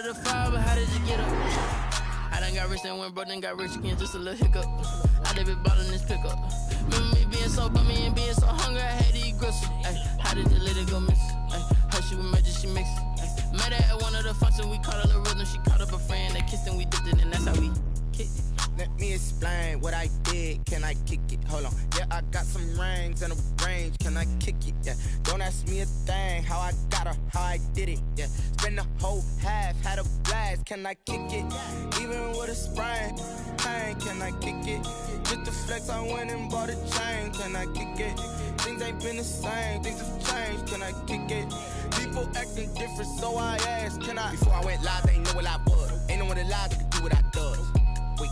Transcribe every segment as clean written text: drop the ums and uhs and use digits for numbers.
the fire, but how did you get up? I done got rich and went broke, then got rich again, just a little hiccup. I done been ballin' this pickup. Remember me being so bummy and being so hungry, I had to eat gristle. Ay, how did you let it go miss? Ay, her she was magic, she mixed. Met her at one of the functions, we caught her the rhythm. She caught up a friend, they kissed and we dipped it, and that's how we kicked it. Let me explain what I did, can I kick it? Hold on, yeah, I got some rings and a range, can I kick it? Yeah, don't ask me a thing, how I got her, how I did it. Yeah, spend the whole half, had a blast, can I kick it? Even with a sprain, pain, can I kick it? Just the flex, I went and bought a chain, can I kick it? Things ain't been the same, things have changed, can I kick it? People acting different, so I asked, can I? Before I went live, they ain't know what I was. Ain't no one alive that could do what I does. Wait,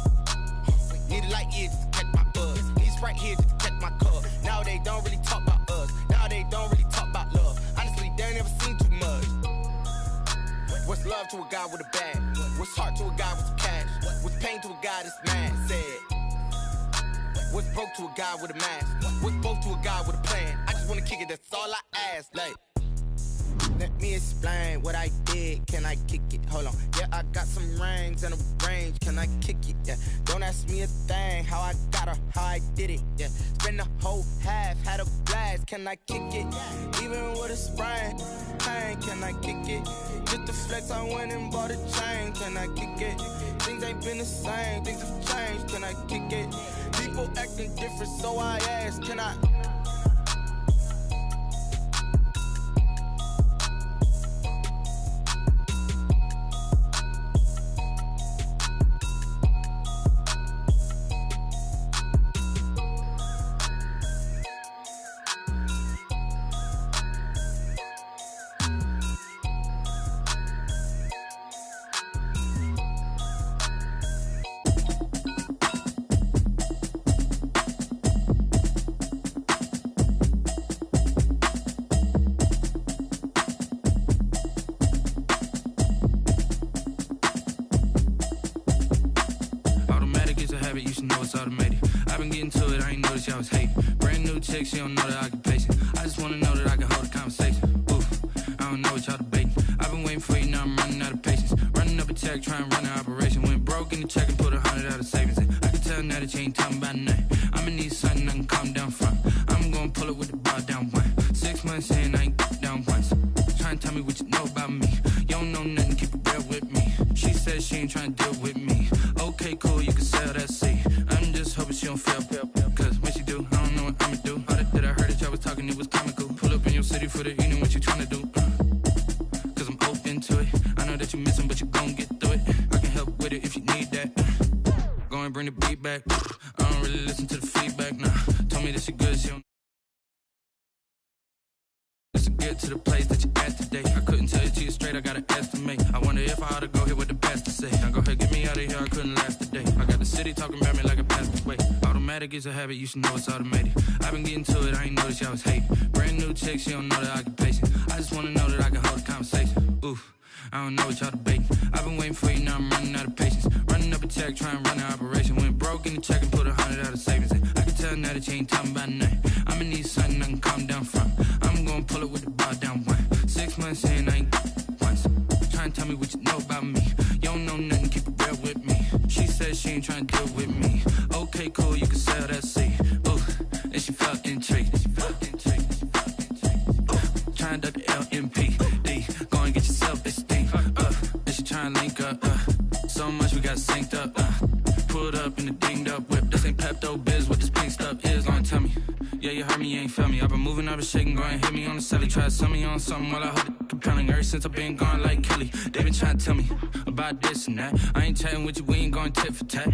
need a light here just to catch my buzz. Need Sprite here just to catch my cup. Now they don't really talk about us. Now they don't really talk about love. Honestly, they ain't never seen too much. What's love to a guy with a bag? What's heart to a guy with some cash? What's pain to a guy that's mad? Said. What's broke to a guy with a mask? What's both to a guy with a plan? I just wanna kick it, that's all I ask. Like, let me explain what I did, can I kick it? Hold on, yeah, I got some rings and a range, can I kick it? Yeah, don't ask me a thing, how I got her, how I did it. Yeah, spend the whole half, had a blast, can I kick it? Even with a sprain, pain, can I kick it? Just the flex, I went and bought a chain, can I kick it? Things ain't been the same, things have changed, can I kick it? People acting different, so I asked, can I? You should know it's automated. I've been getting to it, I ain't noticed y'all was hating. Brand new chick, she don't know the occupation. I just wanna know that I can hold a conversation. Oof, I don't know what y'all debating. I've been waiting for you, now I'm running out of patience. Running up a check, trying to run an operation. Went broke in the check and put 100 out of savings in. I can tell now that you ain't talking about nothing. I'ma need something I can calm down from. I'm gonna pull it with the bar down one. 6 months in, I ain't down once. Trying to tell me what you know about me. You don't know nothing, keep it real with me. She said she ain't trying to deal with me. Okay, cool, you can sell that seat. I'm just hoping she don't fail. Cause when she do, I don't know what I'ma do. All that I heard that y'all was talking, it was comical. Pull up in your city for the evening, what you trying to do? Cause I'm open to it. I know that you missing, but you gon' get through it. I can help with it if you need that. Go and bring the beat back. I don't really listen to the feedback, nah. Told me that she good, she don't. Just to get to the place that you at today. I couldn't tell you to you straight, I gotta estimate. I wonder if I ought to go here with the best to say. Now go ahead, get me out of here, I couldn't last a day. I got the city talking about me like a passed away. Automatic is a habit, you should know it's automated. I've been getting to it, I ain't noticed y'all was hating. Brand new chick, she don't know the occupation. I just wanna know that I can hold a conversation. Oof, I don't know what y'all debating. I've been waiting for you, now I'm running out of patience. Running up a check, trying to run an operation. Went broke in the check and put 100 out of savings in. I can tell now that you ain't talking about nothing. I'ma need something I can calm down from. I'm gonna pull it with the bar down one. 6 months in, I ain't once. Trying to tell me what you know about me. You don't know nothing, keep it real with me. She said she ain't trying to deal with me. Okay, cool, you can sell that seat. Ooh, and she felt intrigued. Trying to duck the LMPD. Go and get your self-esteem. And she trying to link up. So much we got synced up. Pulled up in the dinged up whip. This ain't Pepto-Biz, what this pink stuff is. Gonna tell me. Yeah, you heard me, you ain't felt me. I've been moving, I've been shaking, go and hit me on the celly. Try to sell me on something while I hold it compelling. Ever since I've been gone like Kelly, they been trying to tell me about this and that. I ain't chatting with you, we ain't going tit for tat.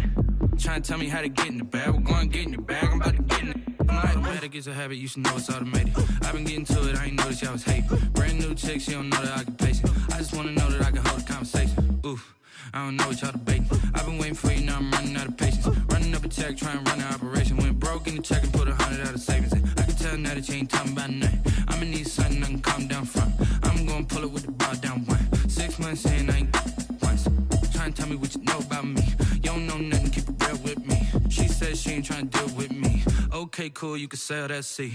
Trying to tell me how to get in the bag, we're going to get in the bag, I'm about to get in it. Automatic is a habit, you should know it's automated. I've been getting to it, I ain't noticed y'all was hating. Brand new chick, she don't know the occupation. I just wanna know that I can hold a conversation. Oof, I don't know what y'all debating. I've been waiting for you, now I'm running out of patience. Running up a check, trying to run an operation. Went broke in the check and put 100 out of savings in. I can tell now that you ain't talking about nothing. I'ma need something I can calm down from. I'm gonna pull it with the bar down one. 6 months in, I ain't once. Trying to tell me what you know about me. You don't know nothing, keep it real with me. She said she ain't trying to deal with me. Okay, cool, you can sell that seat.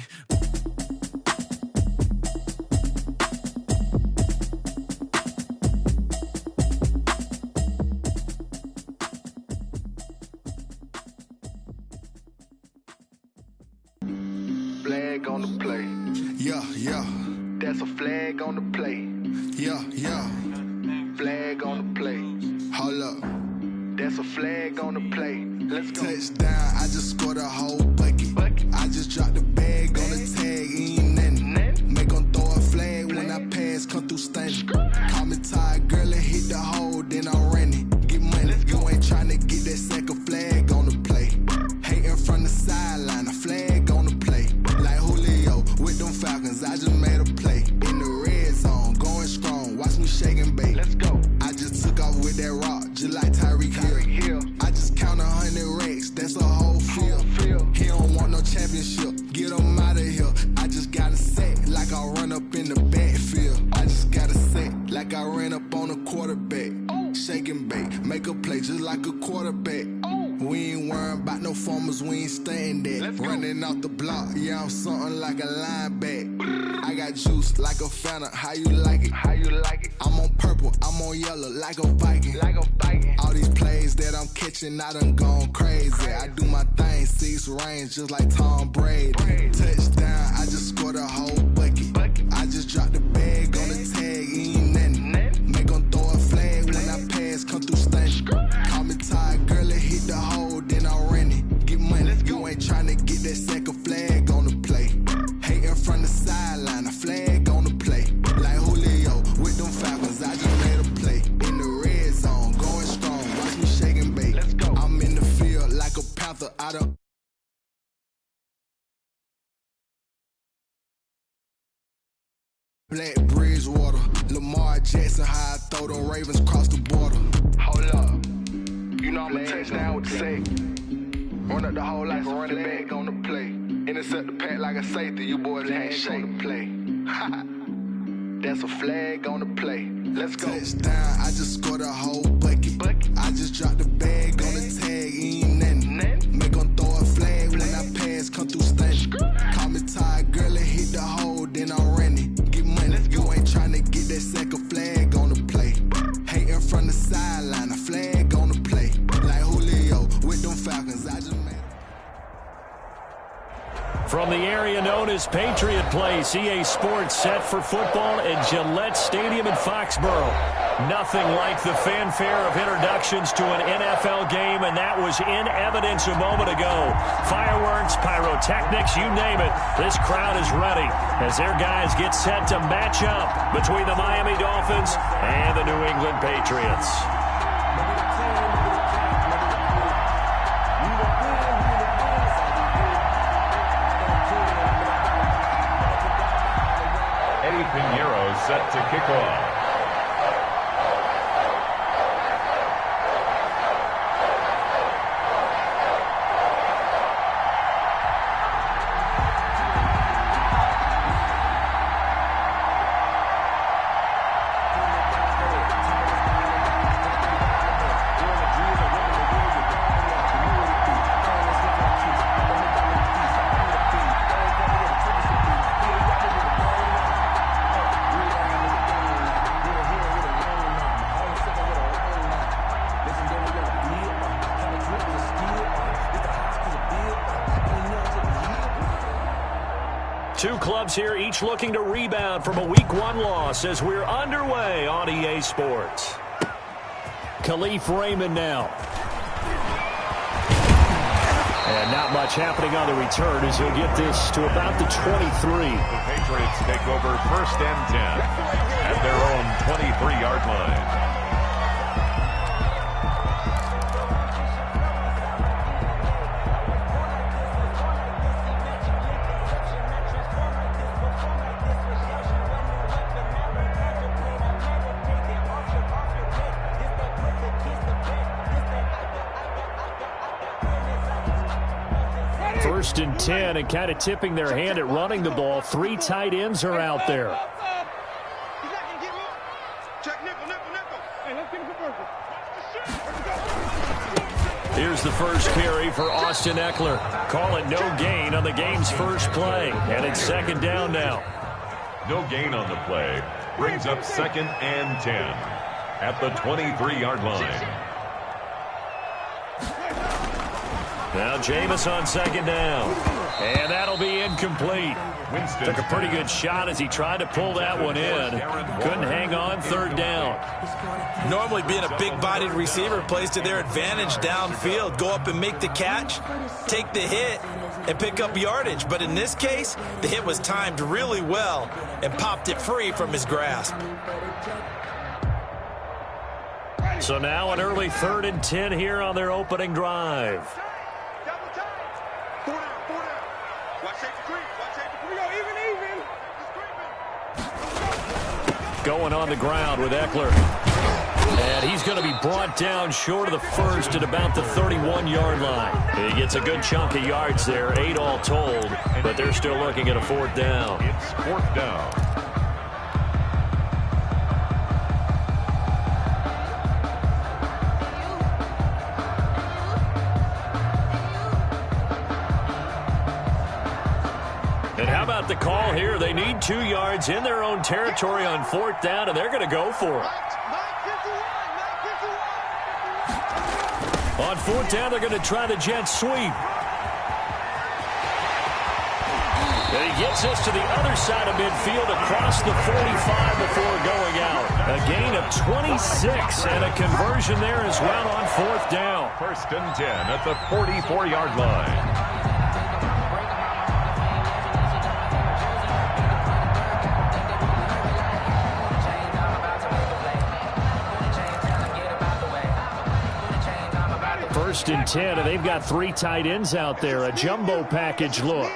That's a flag on the play. Yeah. Flag on the play. Hold up. That's a flag on the play. Let's go. Touchdown, I just scored a whole bucket. I just dropped the bag on the tag, ain't nothing. Make them throw a flag when I pass, come through stunning. Call me tired, girl, and hit the hole, then I'm running. Get money, you ain't tryna get that second flag on the play. Hating from the sideline, a flag on the play. Like Julio with them Falcons, I just made a play. In the red zone, going strong, watch me shake and bake. Let's go. I just took off with that rock, just like Tyreek Hill. I just count 100 racks, that's a whole field. He don't want no championship, get him out of here. I just got a set, like I run up in the backfield. I just got a set, like I ran up on a quarterback. Shake and bake, make a play just like a quarterback. We ain't worrying about no formers, we ain't staying there. Running off the block, yeah, I'm something like a linebacker. I got juice like a Fanta, how you like it? I'm on purple, I'm on yellow, like a Viking. All these plays that I'm catching, I done gone crazy. I do my thing, 6 range, just like Tom Brady. Touchdown, I just scored a whole bucket. I just dropped the bag on the tag, ain't nothing. Make them throw a flag when I pass, come through stunning. Call me tired, girl, and hit the hole, then I'm running. Get money, you ain't tryna get that second flag on the play. Hating from the sideline, a flag on the play. Like Julio with them Falcons, I just made a play. In the red zone, going strong, watch me shake and bake. I'm in the field like a panther out of Black Bridgewater, Lamar Jackson, how I throw them Ravens cross the border. Hold up, you know I'm a touchdown with the sack. Run up the whole like a running back on the play. Intercept the pack like a safety, you boys can't shake the play. That's a flag on the play. Let's go. Touchdown, I just scored a whole bucket. I just dropped the bag on the tag, ain't nothing. Make them throw a flag when I pass, come through stunning. Call me tired, girl, and hit the hole, then I'm running. Get money, you ain't tryna get that second flag on the play. Hating from the sideline, a flag on the play. Like Julio with them Falcons, I just made. From the area known as Patriot Place, EA Sports set for football at Gillette Stadium in Foxborough. Nothing like the fanfare of introductions to an NFL game, and that was in evidence a moment ago. Fireworks, pyrotechnics, you name it. This crowd is ready as their guys get set to match up between the Miami Dolphins and the New England Patriots. Pinheiro set to kick off. Two clubs here, each looking to rebound from a Week 1 loss as we're underway on EA Sports. Khalif Raymond now. And not much happening on the return as he'll get this to about the 23. The Patriots take over 1st and 10 at their own 23-yard line. First and 10, and kind of tipping their hand at running the ball. 3 tight ends are out there. Here's the first carry for Austin Eckler. Call it no gain on the game's first play, and it's 2nd down now. No gain on the play. Brings up 2nd and 10 at the 23-yard line. Now Jameis on second down. And that'll be incomplete. Took a pretty good shot as he tried to pull that one in. Couldn't hang on third down. Normally being a big-bodied receiver plays to their advantage downfield. Go up and make the catch, take the hit, and pick up yardage. But in this case, the hit was timed really well and popped it free from his grasp. So now an early 3rd and 10 here on their opening drive. Going on the ground with Eckler. And he's going to be brought down short of the first at about the 31-yard line. He gets a good chunk of yards there, 8 all told, but they're still looking at a 4th down. It's 4th down. And how about the call here? They need 2 yards in their own territory on 4th down, and they're going to go for it. On 4th down, they're going to try the jet sweep. And he gets us to the other side of midfield across the 45 before going out. A gain of 26 and a conversion there as well on 4th down. 1st and 10 at the 44-yard line. First and 10, and they've got 3 tight ends out there. A jumbo package look.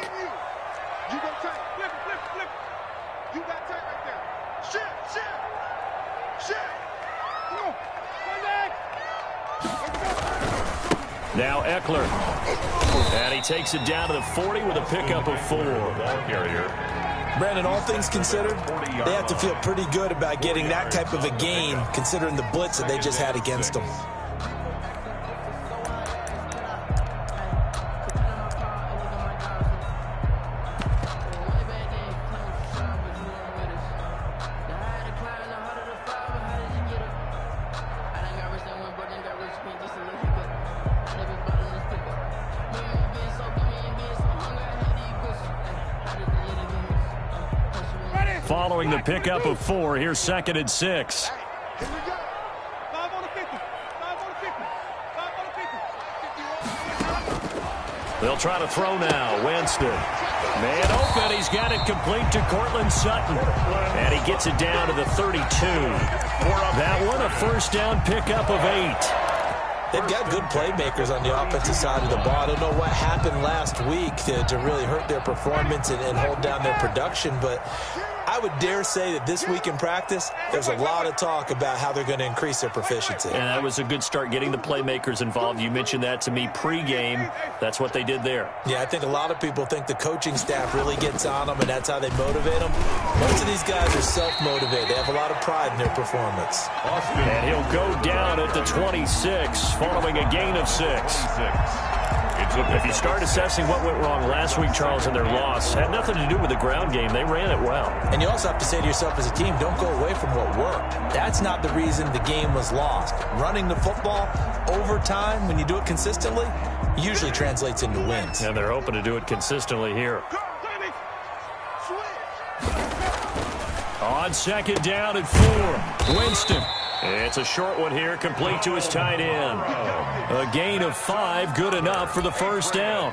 Now Eckler. And he takes it down to the 40 with a pickup of 4. Ball carrier. Brandon, all things considered, they have to feel pretty good about getting that type of a gain, considering the blitz that they just had against them. Following the pickup of 4, here's 2nd and 6. They'll try to throw now. Winston. Man open. He's got it complete to Cortland Sutton. And he gets it down to the 32. That one, a 1st down pickup of 8. They've got good playmakers on the offensive side of the ball. I don't know what happened last week to really hurt their performance and hold down their production, but I would dare say that this week in practice, there's a lot of talk about how they're going to increase their proficiency. And that was a good start getting the playmakers involved. You mentioned that to me pregame. That's what they did there. Yeah, I think a lot of people think the coaching staff really gets on them, and that's how they motivate them. Most of these guys are self-motivated. They have a lot of pride in their performance. And he'll go down at the 26, following a gain of 6. If you start assessing what went wrong last week, Charles, in their loss, had nothing to do with the ground game. They ran it well. And you also have to say to yourself as a team, don't go away from what worked. That's not the reason the game was lost. Running the football over time, when you do it consistently, usually translates into wins. And they're hoping to do it consistently here. On 2nd down at 4, Winston. It's a short one here, complete to his tight end. A gain of 5, good enough for the 1st down.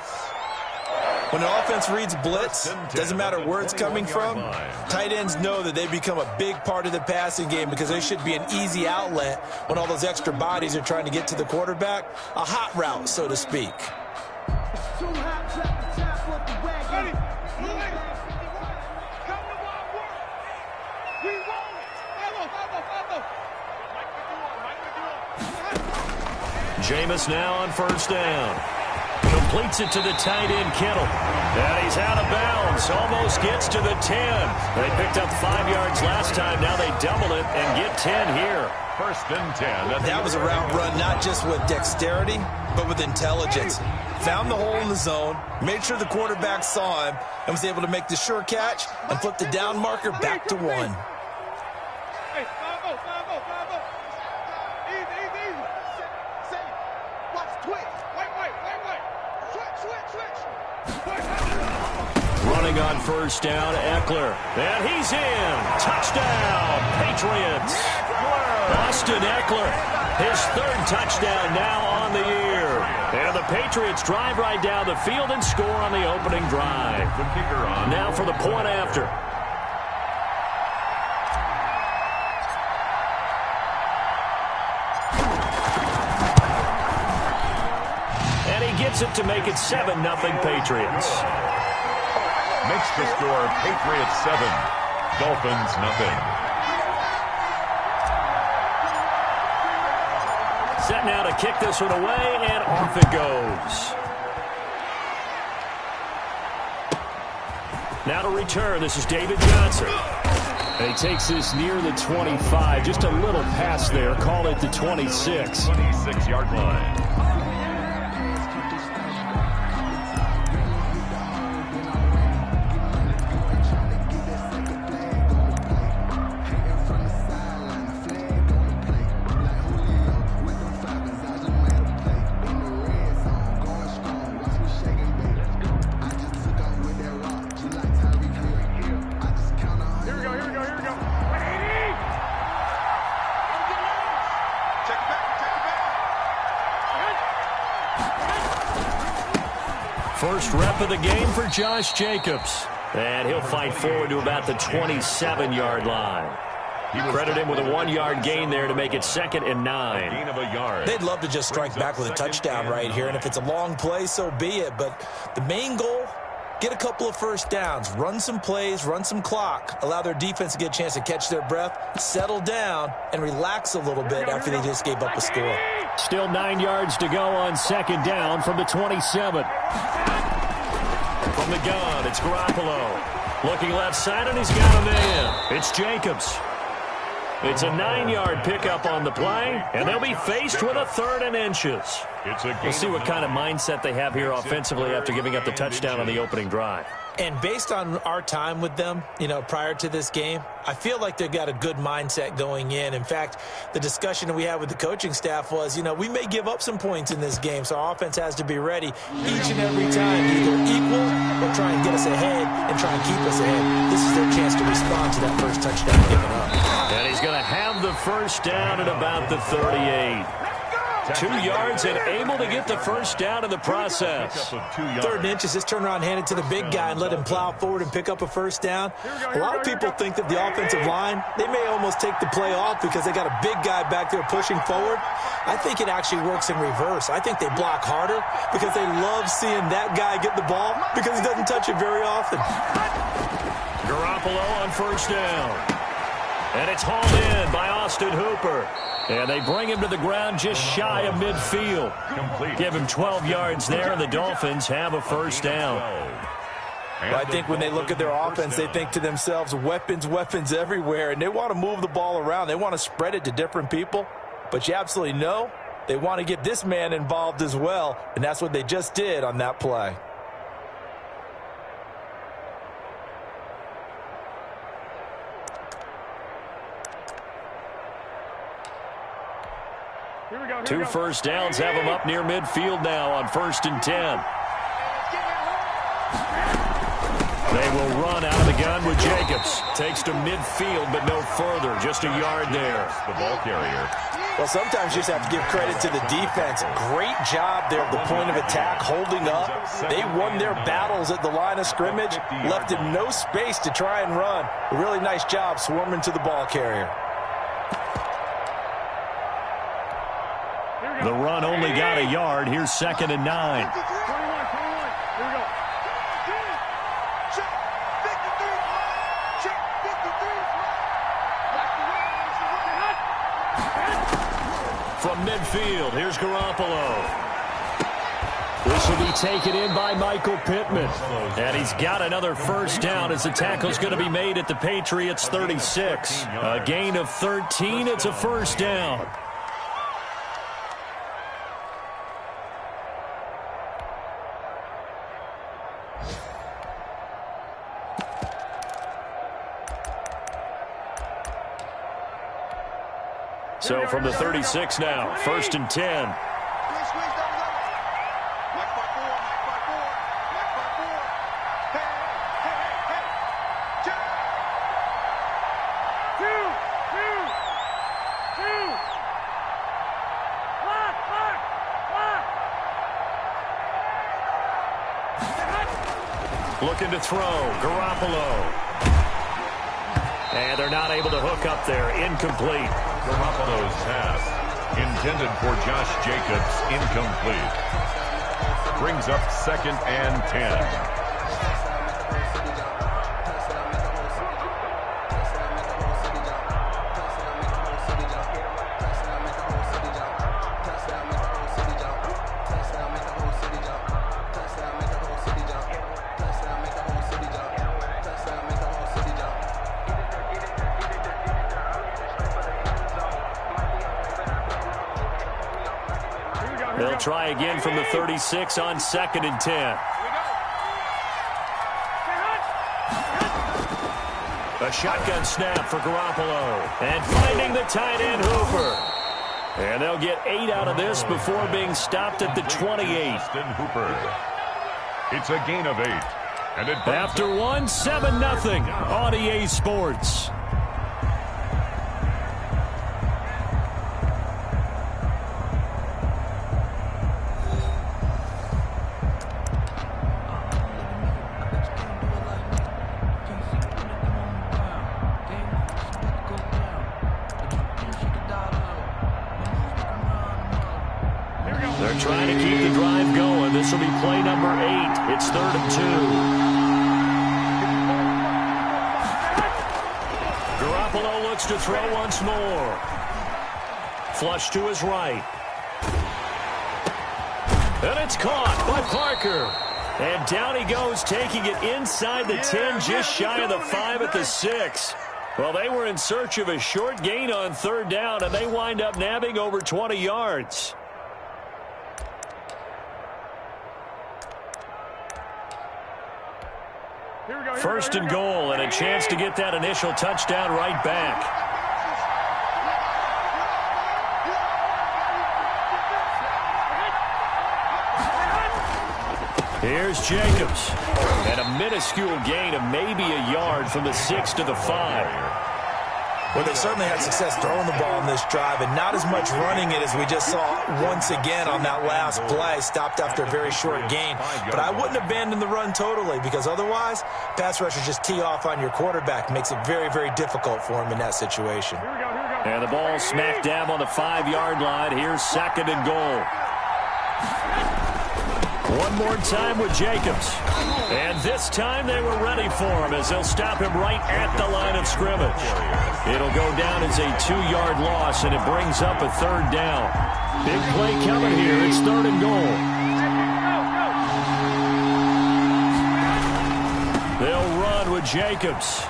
When an offense reads blitz, doesn't matter where it's coming from, tight ends know that they become a big part of the passing game because they should be an easy outlet when all those extra bodies are trying to get to the quarterback. A hot route, so to speak. Jameis now on 1st down. Completes it to the tight end, Kittle. And he's out of bounds. Almost gets to the 10. They picked up 5 yards last time. Now they double it and get 10 here. 1st and 10. That was a route run not just with dexterity, but with intelligence. Found the hole in the zone, made sure the quarterback saw him, and was able to make the sure catch and flip the down marker back to 1. running on first down. Eckler. And he's in. Touchdown, Patriots. Austin Eckler, his third touchdown now on the year. And the Patriots drive right down the field and score on the opening drive. The kicker on. Now for the point after. And he gets it to make it 7-0 Patriots. Makes the score Patriots 7, Dolphins nothing. Set now to kick this one away, and off it goes. Now to return, this is David Johnson. And he takes this near the 25, just a little pass there, call it the 26. 26-yard line. First rep of the game for Josh Jacobs. And he'll fight forward to about the 27-yard line. Credit him with a 1-yard gain there to make it 2nd and 9. Gain of a yard. They'd love to just strike back with a touchdown right here, and if it's a long play, so be it. But the main goal, get a couple of first downs, run some plays, run some clock, allow their defense to get a chance to catch their breath, settle down, and relax a little bit after they just gave up a score. Still 9 yards to go on 2nd down from the 27. From the gun, it's Garoppolo. Looking left side, and he's got a man. It's Jacobs. It's a 9-yard pickup on the play, and they'll be faced with a 3rd and inches. We'll see what kind of mindset they have here offensively after giving up the touchdown on the opening drive. And based on our time with them, prior to this game, I feel like they've got a good mindset going in. In fact, the discussion that we had with the coaching staff was, we may give up some points in this game, so our offense has to be ready each and every time, either equal or try and get us ahead and try and keep us ahead. This is their chance to respond to that first touchdown given up. And he's going to have the first down at about the 38. 2 yards and able to get the first down in the process. 3rd and inches, just turn around, hand it to the big guy and let him plow forward and pick up a first down. A lot of people think that the offensive line, they may almost take the play off because they got a big guy back there pushing forward. I think it actually works in reverse. I think they block harder because they love seeing that guy get the ball because he doesn't touch it very often. Garoppolo on first down. And it's hauled in by Austin Hooper. And they bring him to the ground just shy of midfield. Give him 12 yards there, and the Dolphins have a first down. Well, I think when they look at their offense, they think to themselves, weapons, weapons everywhere, and they want to move the ball around. They want to spread it to different people. But you absolutely know they want to get this man involved as well, and that's what they just did on that play. Two first downs have him up near midfield now on 1st and 10. They will run out of the gun with Jacobs. Takes to midfield, but no further. Just a yard there. The ball carrier. Well, sometimes you just have to give credit to the defense. Great job there at the point of attack, holding up. They won their battles at the line of scrimmage, left him no space to try and run. A really nice job swarming to the ball carrier. The run only got a yard. Here's 2nd and 9. From midfield, here's Garoppolo. This will be taken in by Michael Pittman. And he's got another first down as the tackle's going to be made at the Patriots 36. A gain of 13. It's a first down. So from the 36 now, 1st and 10. Looking to throw. Garoppolo. And they're not able to hook up there. Incomplete. Garoppolo's pass, intended for Josh Jacobs, incomplete. Brings up 2nd and 10. They'll try again from the 36 on 2nd and 10. A shotgun snap for Garoppolo. And finding the tight end, Hooper. And they'll get 8 out of this before being stopped at the 28. Austin Hooper. It's a gain of 8. And after 7-0 on EA Sports. They're trying to keep the drive going. This will be play number 8. It's 3rd and 2. Garoppolo looks to throw once more. Flush to his right. And it's caught by Parker. And down he goes, taking it inside the 10, just shy of the 5 at the 6. Well, they were in search of a short gain on 3rd down, and they wind up nabbing over 20 yards. First and goal, and a chance to get that initial touchdown right back. Here's Jacobs. And a minuscule gain of maybe a yard from the 6 to the 5. Well, they certainly had success throwing the ball in this drive, and not as much running it as we just saw once again on that last play, stopped after a very short gain. But I wouldn't abandon the run totally, because otherwise, pass rushers just tee off on your quarterback. Makes it very, very difficult for him in that situation. And the ball smack dab on the 5-yard line. Here's 2nd and goal. One more time with Jacobs. And this time they were ready for him as they'll stop him right at the line of scrimmage. It'll go down as a 2-yard loss, and it brings up a 3rd down. Big play coming here. It's 3rd and goal. They'll run with Jacobs.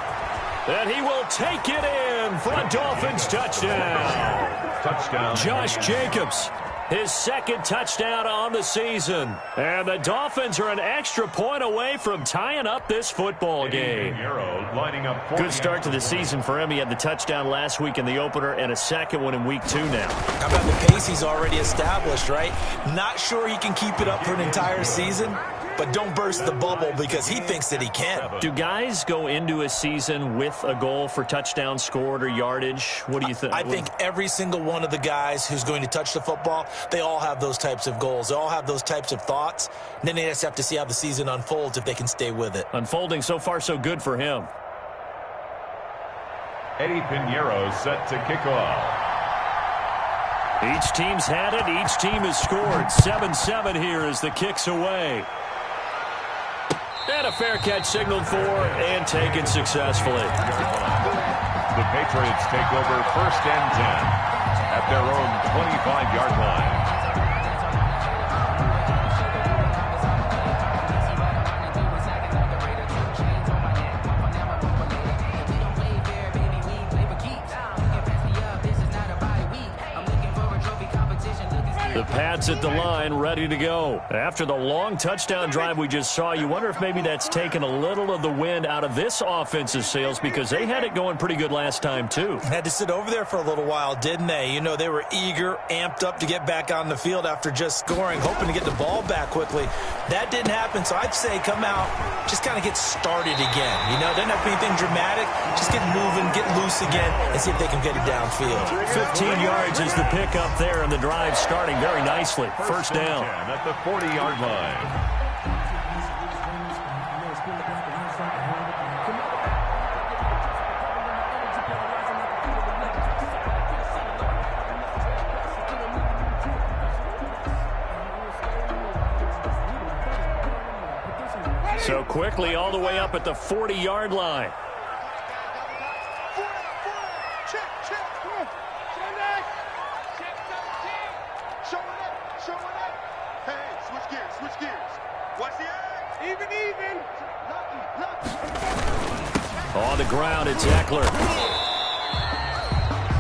And he will take it in for a Dolphins touchdown. Touchdown. Josh Jacobs. His 2nd touchdown on the season. And the Dolphins are an extra point away from tying up this football game. Good start to the season for him. He had the touchdown last week in the opener and a 2nd one in week 2 now. How about the pace he's already established, right? Not sure he can keep it up for an entire season, but don't burst the bubble because he thinks that he can. Do guys go into a season with a goal for touchdown scored or yardage? What do you think? I think every single one of the guys who's going to touch the football, they all have those types of goals. They all have those types of thoughts. And then they just have to see how the season unfolds if they can stay with it. Unfolding so far so good for him. Eddie Pinheiro set to kick off. Each team's had it. Each team has scored. 7-7 here as the kick's away. And a fair catch signaled for and taken successfully. The Patriots take over 1st and 10 at their own 25-yard line. The Pats at the line, ready to go. After the long touchdown drive we just saw, you wonder if maybe that's taken a little of the wind out of this offensive sails because they had it going pretty good last time, too. Had to sit over there for a little while, didn't they? You know, they were eager, amped up to get back on the field after just scoring, hoping to get the ball back quickly. That didn't happen, so I'd say come out, just kind of get started again. You know, doesn't have to be anything dramatic. Just get moving, get loose again, and see if they can get it downfield. 15 yards is the pickup there, and the drive starting very nicely. 1st down. At the 40-yard line. So quickly all the way up at the 40-yard line. On the ground, it's Eckler.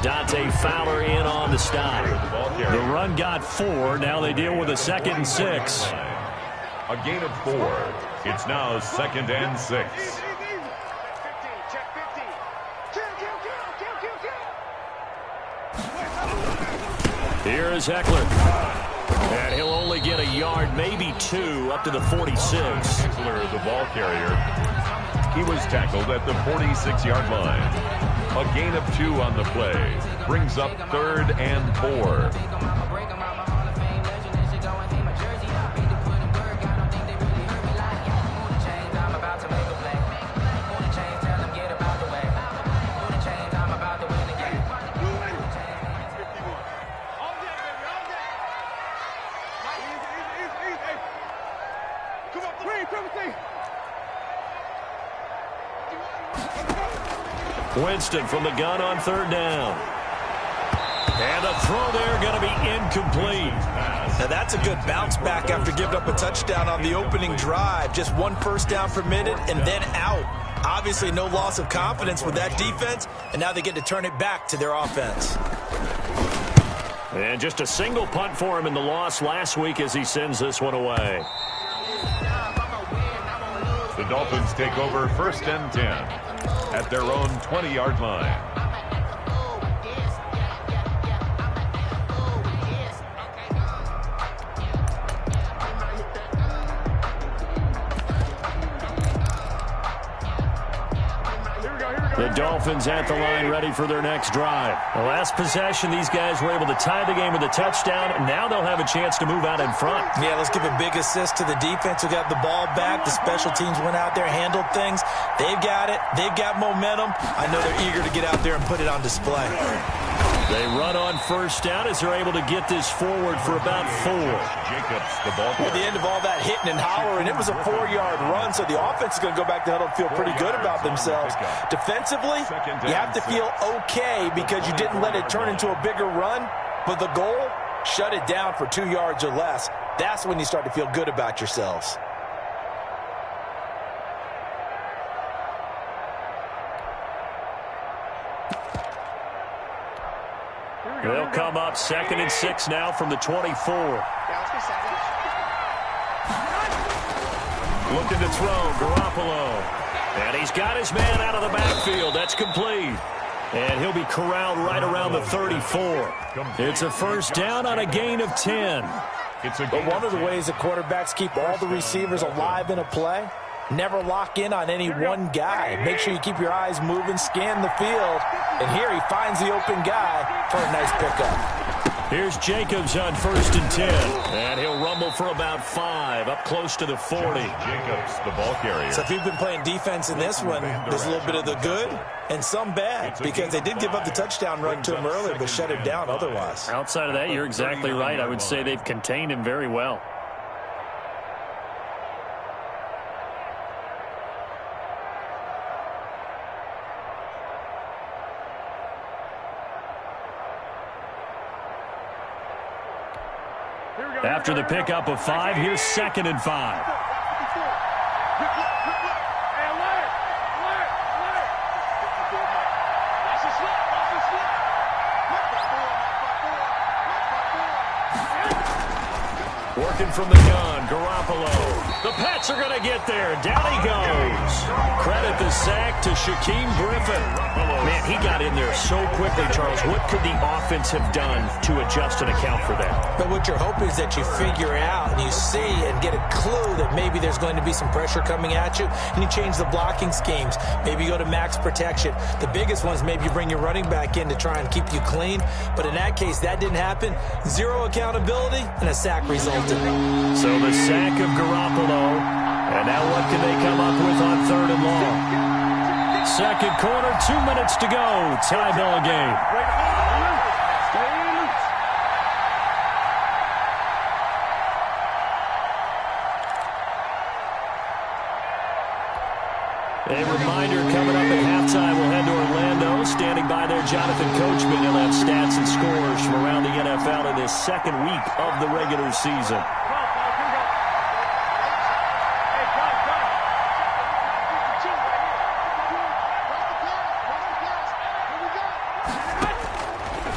Dante Fowler in on the stop. The run got 4. Now they deal with a 2nd and 6. A gain of 4. It's now 2nd and 6. Here is Eckler. And he'll only get a yard, maybe 2, up to the 46. Eckler, the ball carrier. He was tackled at the 46-yard line. A gain of 2 on the play. Brings up 3rd and 4. Winston from the gun on 3rd down. And the throw there going to be incomplete. Now that's a good bounce back after giving up a touchdown on the opening drive. Just 1 first down permitted and then out. Obviously no loss of confidence with that defense, and now they get to turn it back to their offense. And just a single punt for him in the loss last week as he sends this one away. The Dolphins take over 1st and 10 at their own 20-yard line. The Dolphins at the line ready for their next drive. The last possession, these guys were able to tie the game with a touchdown. Now they'll have a chance to move out in front. Yeah, let's give a big assist to the defense who got the ball back. The special teams went out there, handled things. They've got it. They've got momentum. I know they're eager to get out there and put it on display. They run on 1st down as they're able to get this forward for about 4. Jacobs, the ball At the end of all that hitting and hollering, it was a 4-yard run, so the offense is going to go back to huddle and feel pretty good about themselves. Defensively, you have to feel okay because you didn't let it turn into a bigger run, but the goal, shut it down for 2 yards or less. That's when you start to feel good about yourselves. They'll come up 2nd and 6 now from the 24. Looking to throw, Garoppolo. And he's got his man out of the backfield. That's complete. And he'll be corralled right around the 34. It's a 1st down on a gain of 10. But one of the ways that quarterbacks keep all the receivers alive in a play, never lock in on any one guy. Make sure you keep your eyes moving, scan the field. And here he finds the open guy for a nice pickup. Here's Jacobs on 1st and 10. And he'll rumble for about 5, up close to the 40. Jacobs, the ball carrier. So if you've been playing defense in this one, there's a little bit of the good and some bad, because they did give up the touchdown run to him earlier, but shut him down otherwise. Outside of that, you're exactly right. I would say they've contained him very well. After the pickup of 5, here's 2nd and 5. Working from the gun, Garoppolo. The Pats are going to get there. Down he goes. Credit the sack to Shaquem Griffin. Man, he got in there so quickly, Charles. What could the offense have done to adjust and account for that? But what you're hoping is that you figure out and you see and get a clue that maybe there's going to be some pressure coming at you, and you change the blocking schemes. Maybe you go to max protection. The biggest one is maybe you bring your running back in to try and keep you clean. But in that case, that didn't happen. Zero accountability, and a sack resulted. So the sack of Garoppolo. And now what can they come up with on 3rd and long? 2nd quarter, 2 minutes to go. Tie ball game. A reminder coming up at halftime, we'll head to Orlando. Standing by there, Jonathan Coachman. He'll have stats and scores from around the NFL in this second week of the regular season.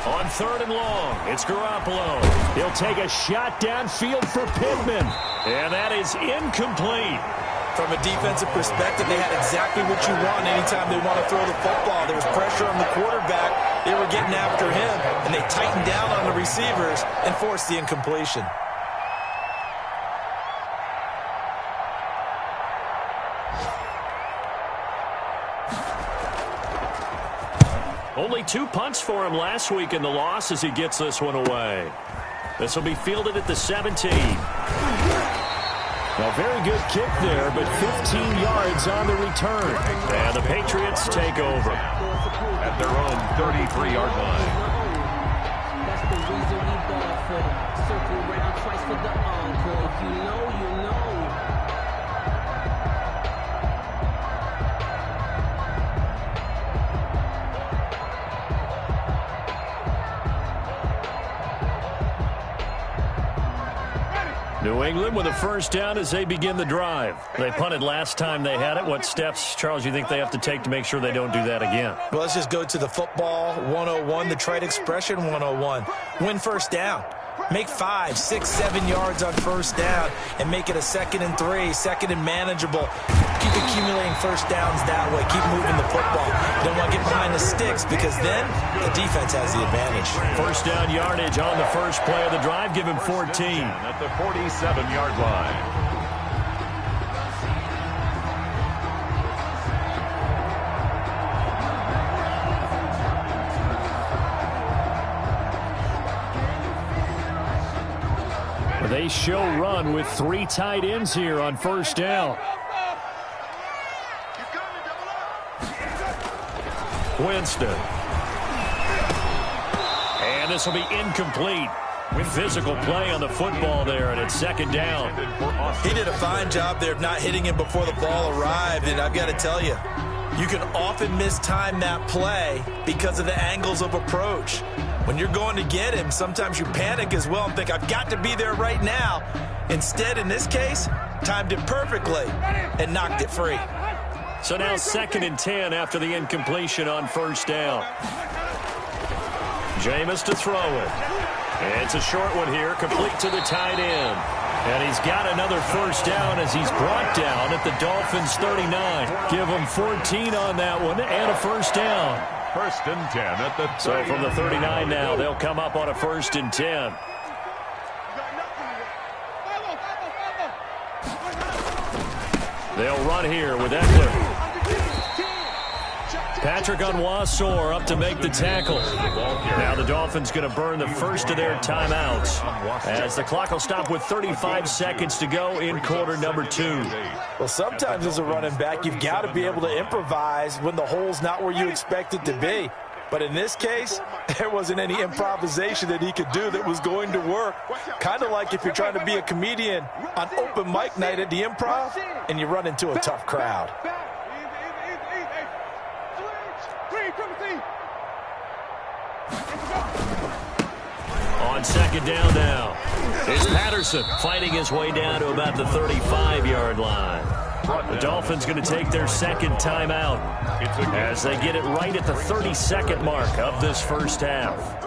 On 3rd and long, it's Garoppolo. He'll take a shot downfield for Pittman. And that is incomplete. From a defensive perspective, they had exactly what you want anytime they want to throw the football. There was pressure on the quarterback. They were getting after him, and they tightened down on the receivers and forced the incompletion. Only 2 punts for him last week in the loss as he gets this one away. This will be fielded at the 17. A very good kick there, but 15 yards on the return. And the Patriots take over at their own 33-yard line. That's the reason we ball for. Circle around twice for the encore. If you know, you know. New England with a first down as they begin the drive. They punted last time they had it. What steps, Charles, you think they have to take to make sure they don't do that again? Well, let's just go to the football 101, the trade expression 101. Win first down. Make 5, 6, 7 yards on first down and make it a 2nd and 3, 2nd and manageable. Keep accumulating first downs that way. Keep moving the football. You don't want to get behind the sticks because then the defense has the advantage. First down yardage on the first play of the drive. Give him 14. At the 47-yard line. They show run with 3 tight ends here on first down. Winston. And this will be incomplete. With physical play on the football there, and it's 2nd down. He did a fine job there of not hitting him before the ball arrived, and I've got to tell you, you can often mistime that play because of the angles of approach. When you're going to get him, sometimes you panic as well and think, I've got to be there right now. Instead, in this case, timed it perfectly and knocked it free. So now 2nd and 10 after the incompletion on first down. Jameis to throw it. It's a short one here, complete to the tight end. And he's got another first down as he's brought down at the Dolphins' 39. Give him 14 on that one and a first down. 1st and 10 at the 39. So from the 39 now, they'll come up on a 1st and 10. They'll run here with Eckler. Patrick Onwuasor up to make the tackle. Now the Dolphins going to burn the first of their timeouts as the clock will stop with 35 seconds to go in quarter number 2. Well, sometimes as a running back, you've got to be able to improvise when the hole's not where you expect it to be. But in this case, there wasn't any improvisation that he could do that was going to work. Kind of like if you're trying to be a comedian on open mic night at the Improv and you run into a tough crowd. On 2nd down now, it's Patterson fighting his way down to about the 35-yard line. The Dolphins going to take their 2nd timeout as they get it right at the 32nd mark of this first half.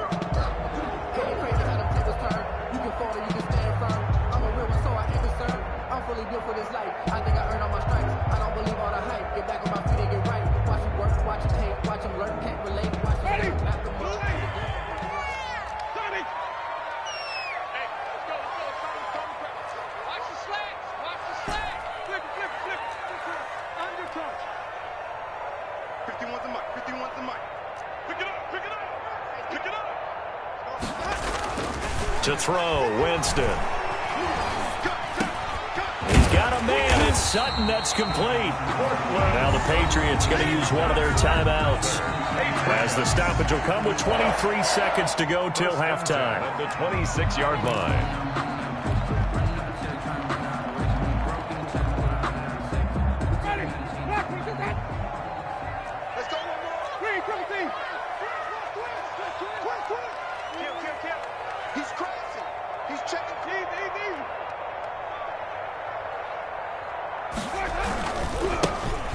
To throw, Winston. He's got a man. It's Sutton. That's complete. Now the Patriots going to use one of their timeouts as the stoppage will come with 23 seconds to go till halftime. At the 26-yard line.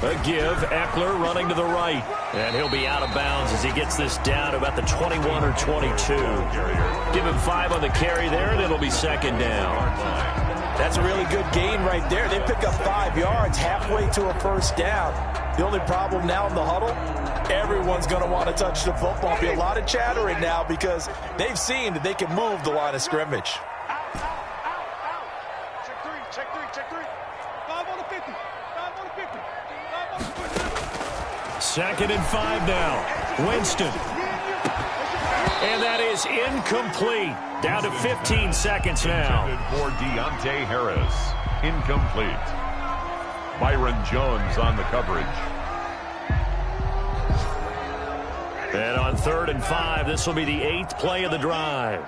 A give, Eckler running to the right. And he'll be out of bounds as he gets this down to about the 21 or 22. Give him 5 on the carry there, and it'll be second down. That's a really good gain right there. They pick up 5 yards halfway to a first down. The only problem now in the huddle, everyone's going to want to touch the football. Be a lot of chattering now because they've seen that they can move the line of scrimmage. Second and 5 now. Winston. And that is incomplete. Down to 15 seconds now. For Deontay Harris. Incomplete. Byron Jones on the coverage. And on 3rd and 5, this will be the 8th play of the drive.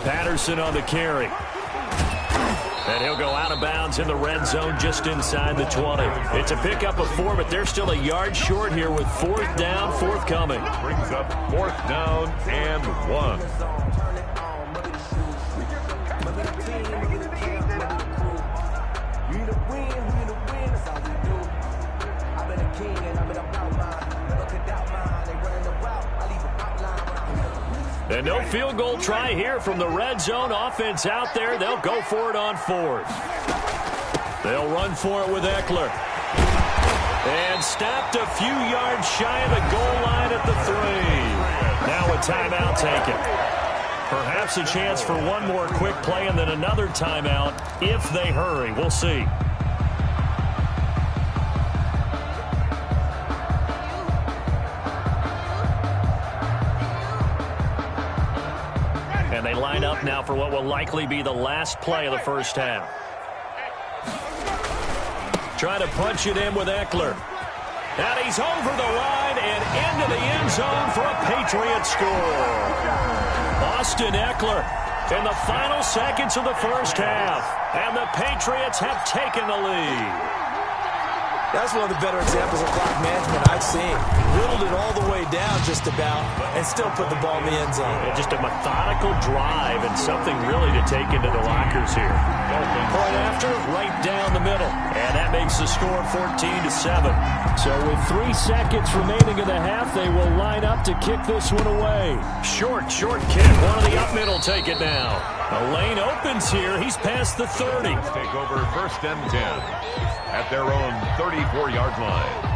Patterson on the carry. And he'll go out of bounds in the red zone just inside the 20. It's a pickup of 4, but they're still a yard short here with 4th down, forthcoming. Brings up 4th down and 1. And no field goal try here from the red zone. Offense out there. They'll go for it on 4th. They'll run for it with Eckler. And stopped a few yards shy of the goal line at the 3. Now a timeout taken. Perhaps a chance for one more quick play and then another timeout if they hurry. We'll see. And they line up now for what will likely be the last play of the first half. Try to punch it in with Eckler. And he's over the line and into the end zone for a Patriot score. Austin Eckler in the final seconds of the first half. And the Patriots have taken the lead. That's one of the better examples of clock management I've seen. Whittled it all the way down just about and still put the ball in the end zone. Yeah, just a methodical drive and something really to take into the lockers here. Point after, right down the middle. And that makes the score 14-7. So with 3 seconds remaining in the half, they will line up to kick this one away. Short kick. One of the up middle take it now. The lane opens here. He's past the 30. Take over 1st and 10 at their own 34-yard line.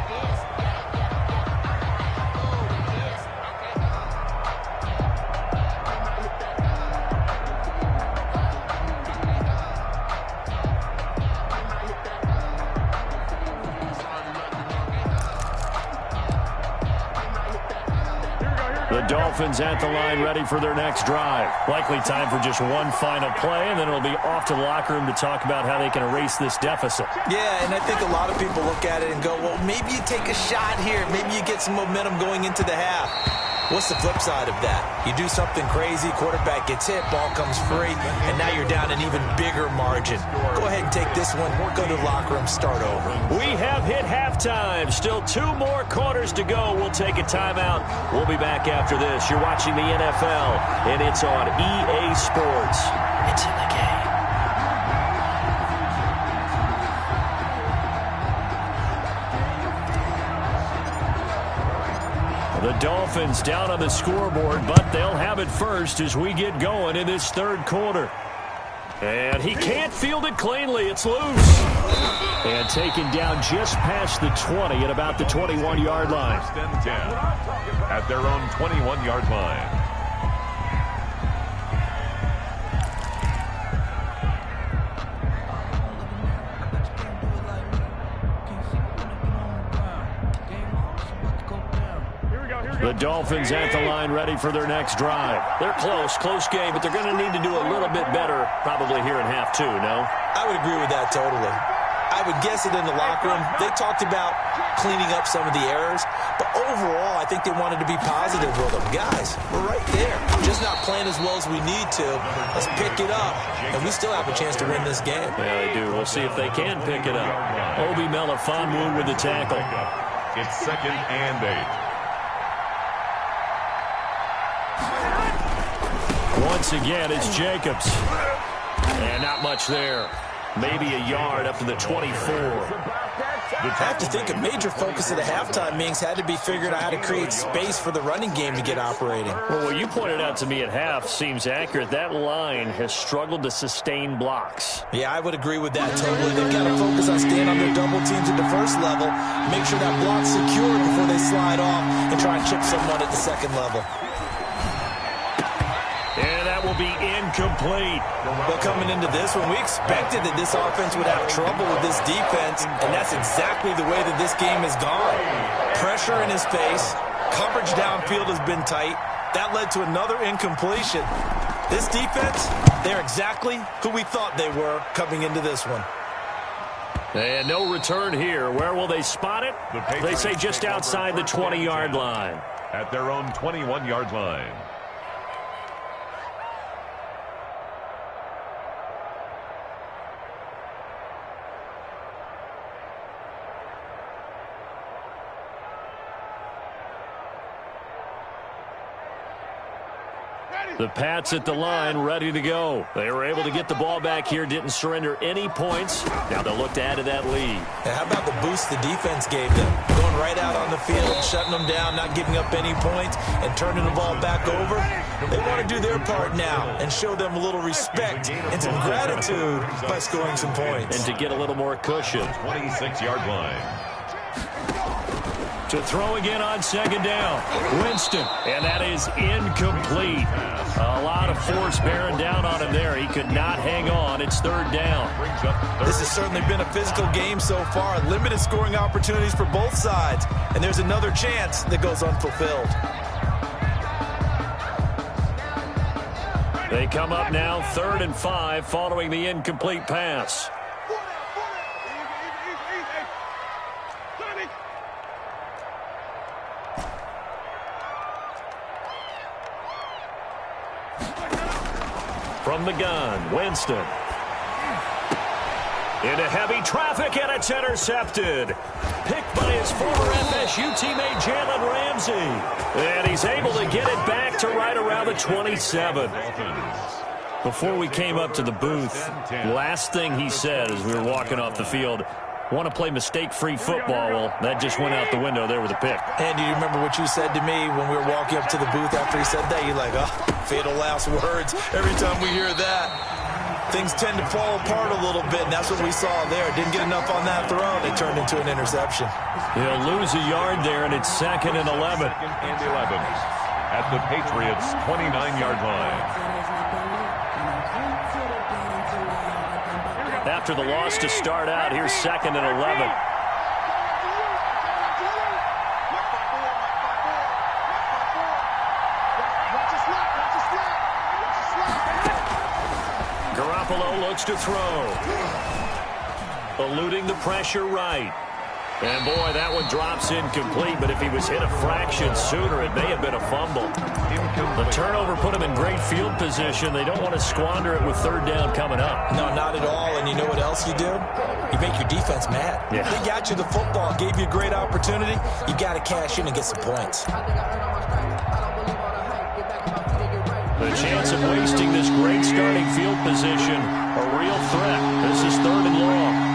The Dolphins at the line ready for their next drive. Likely time for just one final play, and then it'll be off to the locker room to talk about how they can erase this deficit. Yeah, and I think a lot of people look at it and go, well, maybe you take a shot here. Maybe you get some momentum going into the half. What's the flip side of that? You do something crazy, quarterback gets hit, ball comes free, and now you're down an even bigger margin. Go ahead and take this one, go to the locker room, start over. We have hit halftime. Still 2 more quarters to go. We'll take a timeout. We'll be back after this. You're watching the NFL, and it's on EA Sports. It's in the game. The Dolphins down on the scoreboard, but they'll have it first as we get going in this 3rd quarter. And he can't field it cleanly. It's loose. And taken down just past the 20 at about the 21-yard line. 1st and 10 at their own 21-yard line. The Dolphins at the line ready for their next drive. They're close game, but they're going to need to do a little bit better probably here in half 2, no? I would agree with that totally. I would guess it in the locker room. They talked about cleaning up some of the errors, but overall I think they wanted to be positive with them. Guys, we're right there. Just not playing as well as we need to. Let's pick it up, and we still have a chance to win this game. Yeah, they do. We'll see if they can pick it up. Obi Melifonwu with the tackle. It's 2nd and 8. Once again, it's Jacobs. And not much there. Maybe a yard up to the 24. I have to think a major focus at the halftime meetings had to be figuring out how to create space for the running game to get operating. Well, what you pointed out to me at half seems accurate. That line has struggled to sustain blocks. Yeah, I would agree with that totally. They've got to focus on staying on their double teams at the first level, make sure that block's secured before they slide off and try and chip someone at the second level. And that will be incomplete. But coming into this one, we expected that this offense would have trouble with this defense, and that's exactly the way that this game has gone. Pressure in his face, coverage downfield has been tight. That led to another incompletion. This defense, they're exactly who we thought they were coming into this one. And no return here. Where will they spot it? They say just outside the 20-yard line. At their own 21-yard line. The Pats at the line, ready to go. They were able to get the ball back here, didn't surrender any points. Now they'll look to add to that lead. And how about the boost the defense gave them? Going right out on the field, shutting them down, not giving up any points, and turning the ball back over. They want to do their part now and show them a little respect and some gratitude by scoring some points. And to get a little more cushion. 26-yard line. To throw again on second down. Winston. And that is incomplete. A lot of force bearing down on him there. He could not hang on. It's third down. This has certainly been a physical game so far. Limited scoring opportunities for both sides. And there's another chance that goes unfulfilled. They come up now 3rd and 5 following the incomplete pass. From the gun, Winston. Into heavy traffic, and it's intercepted. Picked by his former FSU teammate, Jalen Ramsey. And he's able to get it back to right around the 27. Before we came up to the booth, last thing he said as we were walking off the field, want to play mistake-free football. Well, that just went out the window there with a pick. And do you remember what you said to me when we were walking up to the booth after he said that? You're like, oh, fatal last words. Every time we hear that, things tend to fall apart a little bit, and that's what we saw there. Didn't get enough on that throw. They turned into an interception. He'll lose a yard there, and it's 2nd and 11. 2nd and 11 at the Patriots' 29-yard line. After the loss to start out, here's 2nd and 11. Garoppolo looks to throw. Eluding the pressure right. And, boy, that one drops incomplete, but if he was hit a fraction sooner, it may have been a fumble. The turnover put him in great field position. They don't want to squander it with 3rd down coming up. No, not at all. And you know what else you do? You make your defense mad. Yeah. They got you the football, gave you a great opportunity. You got to cash in and get some points. The chance of wasting this great starting field position, a real threat. This is 3rd and long.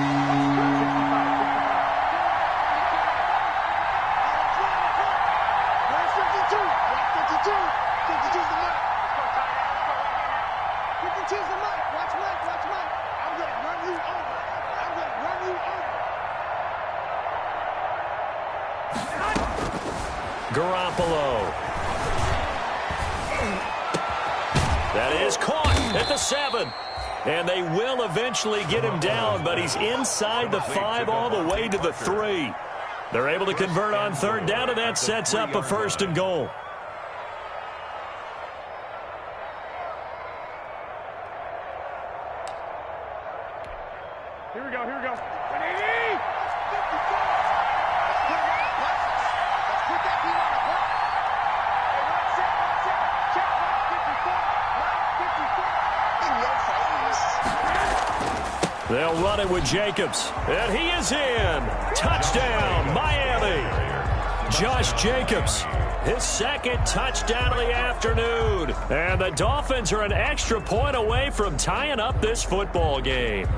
Garoppolo. That is caught at the 7. And they will eventually get him down, but he's inside the 5 all the way to the 3. They're able to convert on 3rd down, and that sets up a 1st and goal. Here we go, here we go. They'll run it with Jacobs, and he is in. Touchdown, Miami. Josh Jacobs. His second touchdown of the afternoon. And the Dolphins are an extra point away from tying up this football game.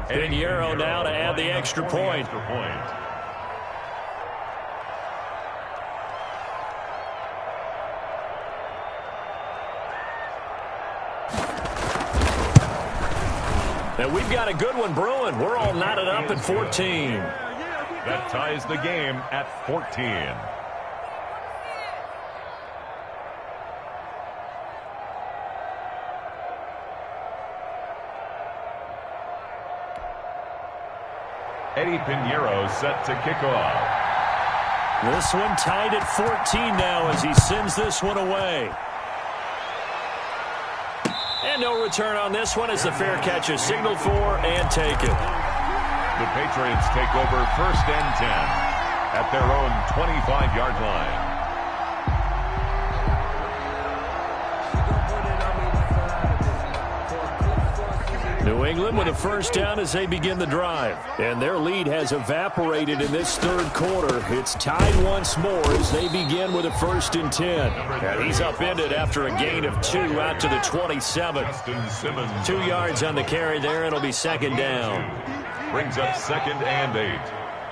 Pinheiro now to add the extra point. And we've got a good one brewing. We're all knotted up at 14. That ties the game at 14. Eddie Pinheiro set to kick off. This one tied at 14 now as he sends this one away. And no return on this one as the fair catch is signaled for and taken. The Patriots take over 1st and 10 at their own 25-yard line. New England with a first down as they begin the drive. And their lead has evaporated in this third quarter. It's tied once more as they begin with a 1st and 10. And he's upended after a gain of 2 out to the 27. 2 yards on the carry there, and it'll be 2nd down. Brings up 2nd and 8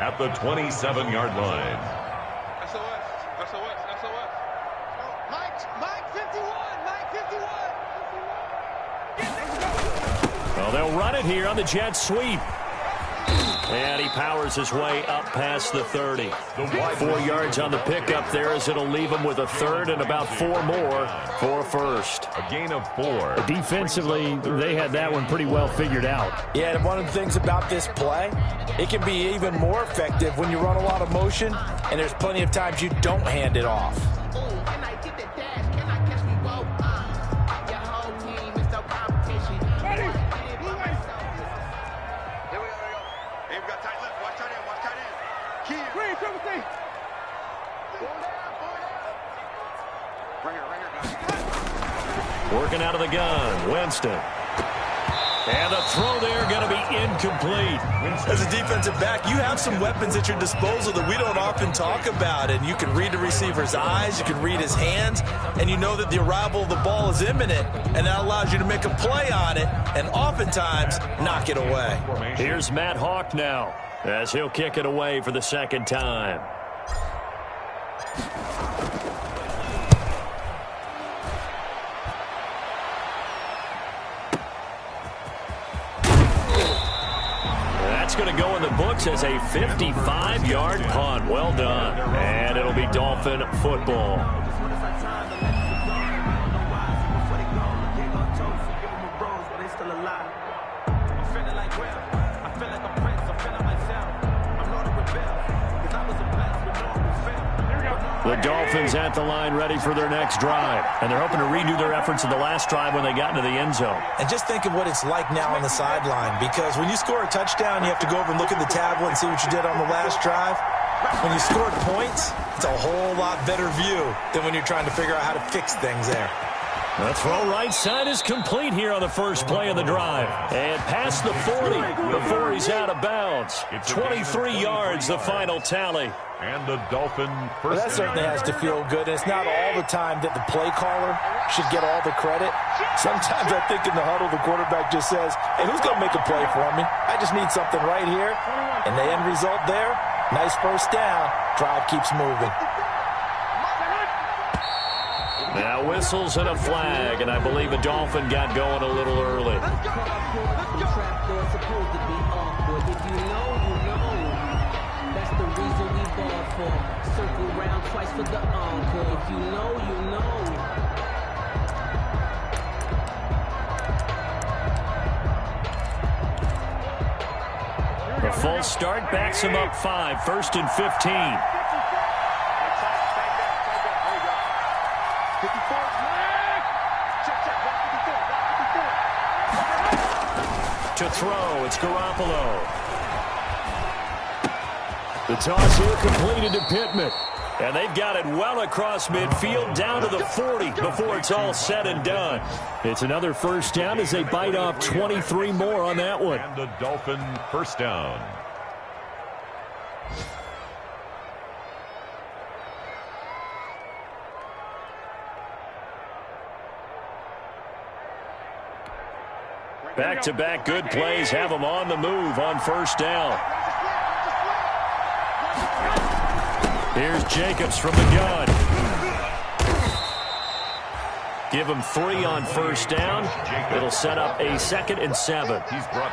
at the 27-yard line. Well, they'll run it here on the jet sweep. And he powers his way up past the 30. 4 yards on the pickup there as it'll leave him with a 3rd and about 4 more for a 1st. A gain of 4. Defensively, they had that one pretty well figured out. Yeah, and one of the things about this play, it can be even more effective when you run a lot of motion, and there's plenty of times you don't hand it off. Working out of the gun, Winston. And the throw there going to be incomplete. As a defensive back, you have some weapons at your disposal that we don't often talk about. And you can read the receiver's eyes, you can read his hands, and you know that the arrival of the ball is imminent, and that allows you to make a play on it and oftentimes knock it away. Here's Matt Hawk now as he'll kick it away for the 2nd time. That's going to go in the books as a 55-yard punt. Well done. And it'll be Dolphin football. The Dolphins at the line ready for their next drive. And they're hoping to redo their efforts in the last drive when they got into the end zone. And just think of what it's like now on the sideline, because when you score a touchdown, you have to go over and look at the tablet and see what you did on the last drive. When you scored points, it's a whole lot better view than when you're trying to figure out how to fix things there. The throw right side is complete here on the first play of the drive. And past the 40 before he's out of bounds. 23 yards, the final tally. And the Dolphin first. Well, that certainly has to feel good. And it's not all the time that the play caller should get all the credit. Sometimes I think in the huddle, the quarterback just says, hey, who's going to make a play for me? I just need something right here. And the end result there, nice first down. Drive keeps moving. Now whistles and a flag, and I believe a Dolphin got going a little early. Circle round twice for the encore. If you know, you know. The false start backs him up 5, 1st and 15. To throw, it's Garoppolo. The toss here completed to Pittman. And they've got it well across midfield down to the 40 before it's all said and done. It's another first down as they bite off 23 more on that one. And the Dolphin first down. Back-to-back good plays have them on the move on first down. Here's Jacobs from the gun. Give him 3 on first down. It'll set up a 2nd and 7.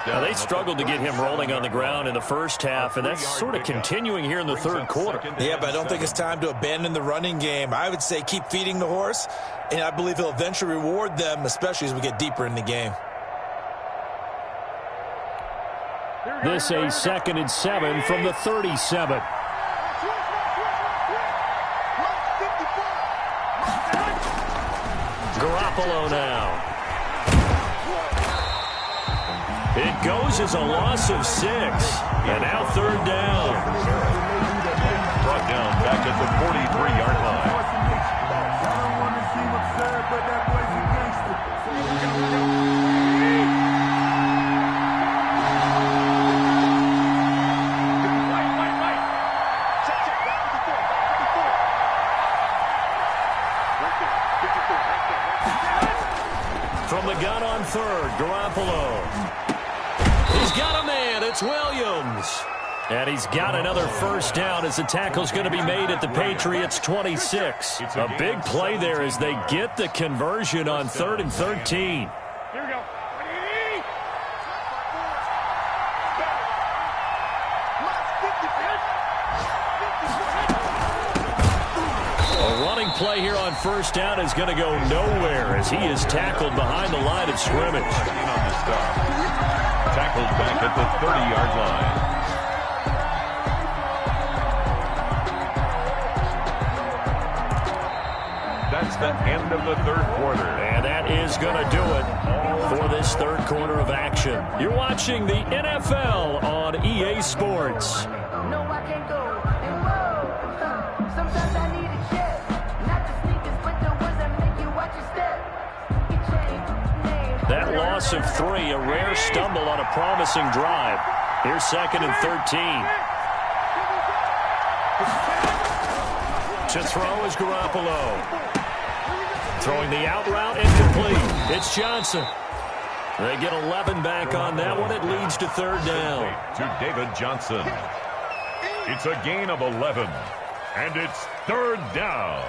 Now, they struggled to get him rolling on the ground in the first half, and that's sort of continuing here in the third quarter. Yeah, but I don't think it's time to abandon the running game. I would say keep feeding the horse, and I believe he'll eventually reward them, especially as we get deeper in the game. This a 2nd and 7 from the 37. Garoppolo now. It goes as a loss of 6. And now third down. Brought down back at the 43-yard line. From the gun on third, Garoppolo. He's got a man. It's Williams. And he's got another first down as the tackle's going to be made at the Patriots' 26. A big play there as they get the conversion on 3rd and 13. Here we go. A running play here on first down is going to go nowhere as he is tackled behind the line of scrimmage. Tackled back at the 30-yard line. That's the end of the third quarter. And that is going to do it for this third quarter of action. You're watching the NFL on EA Sports. No, I can't go. Sometimes I need a check. Not the sneakers, but the ones that make you watch your step. That loss of 3, a rare stumble on a promising drive. Here's 2nd and 13. To throw is Garoppolo. Throwing the out route incomplete. It's Johnson. They get 11 back on that one. It leads to third down. To David Johnson. It's a gain of 11. And it's third down.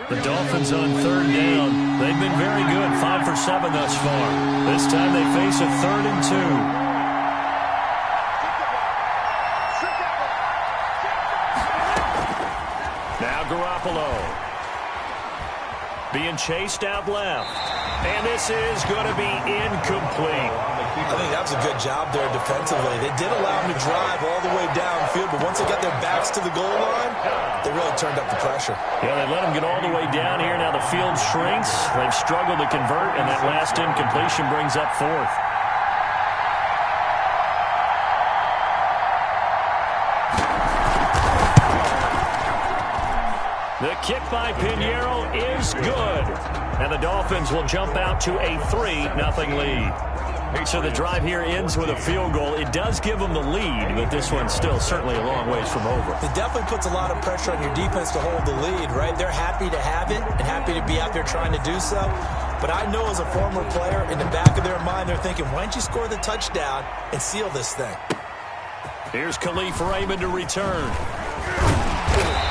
The Dolphins on third down. They've been very good, 5 for 7 thus far. This time they face a 3rd and 2. Now Garoppolo. Being chased out left. And this is going to be incomplete. I think that was a good job there defensively. They did allow them to drive all the way downfield, but once they got their backs to the goal line, they really turned up the pressure. Yeah, they let them get all the way down here. Now the field shrinks. They've struggled to convert, and that last incompletion brings up 4th. The kick by Pinheiro is good. And the Dolphins will jump out to a 3-0 lead. So the drive here ends with a field goal. It does give them the lead, but this one's still certainly a long ways from over. It definitely puts a lot of pressure on your defense to hold the lead, right? They're happy to have it and happy to be out there trying to do so. But I know as a former player, in the back of their mind, they're thinking, why don't you score the touchdown and seal this thing? Here's Khalif Raymond to return.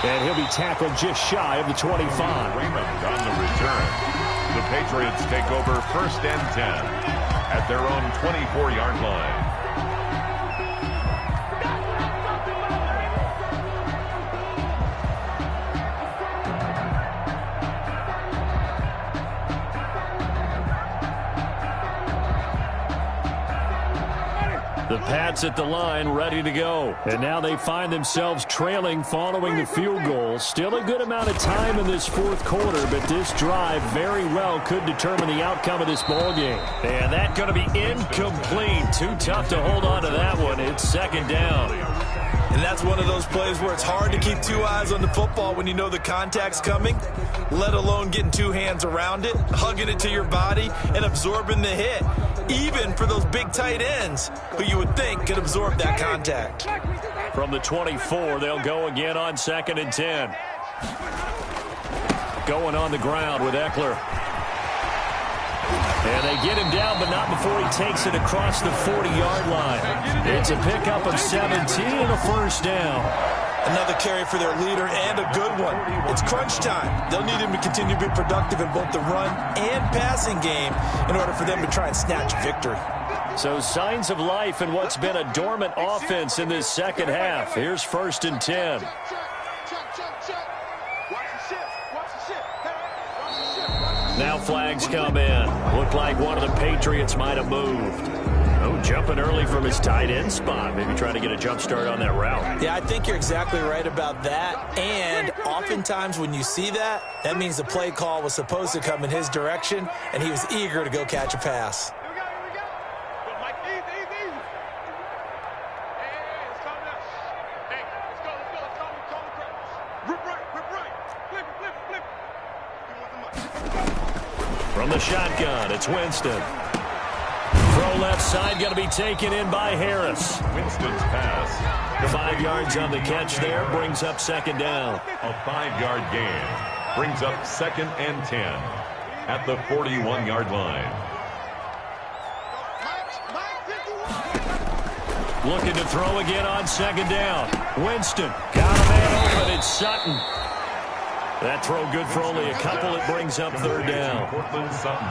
And he'll be tackled just shy of the 25. Raymond on the return. The Patriots take over 1st and 10 at their own 24-yard line. The Pats at the line, ready to go. And now they find themselves trailing following the field goal. Still a good amount of time in this fourth quarter, but this drive very well could determine the outcome of this ball game. And that's going to be incomplete. Too tough to hold on to that one. It's 2nd down. And that's one of those plays where it's hard to keep two eyes on the football when you know the contact's coming, let alone getting two hands around it, hugging it to your body, and absorbing the hit, even for those big tight ends who you would think could absorb that contact. From the 24, they'll go again on 2nd and 10. Going on the ground with Eckler. And they get him down, but not before he takes it across the 40-yard line. It's a pickup of 17 and a first down. Another carry for their leader and a good one. It's crunch time. They'll need him to continue to be productive in both the run and passing game in order for them to try and snatch victory. So signs of life in what's been a dormant offense in this second half. Here's 1st and 10. Now flags come in. Looked like one of the Patriots might have moved. Oh, jumping early from his tight end spot. Maybe trying to get a jump start on that route. Yeah, I think you're exactly right about that. And oftentimes when you see that, that means the play call was supposed to come in his direction, and he was eager to go catch a pass. From the shotgun, it's Winston. Throw left side, going to be taken in by Harris. Winston's pass. 5 yards on the catch there, brings up 2nd down. A 5-yard gain brings up 2nd and 10 at the 41-yard line. Looking to throw again on 2nd down. Winston got a man open. It's Sutton. That throw good for only a couple. It brings up 3rd down.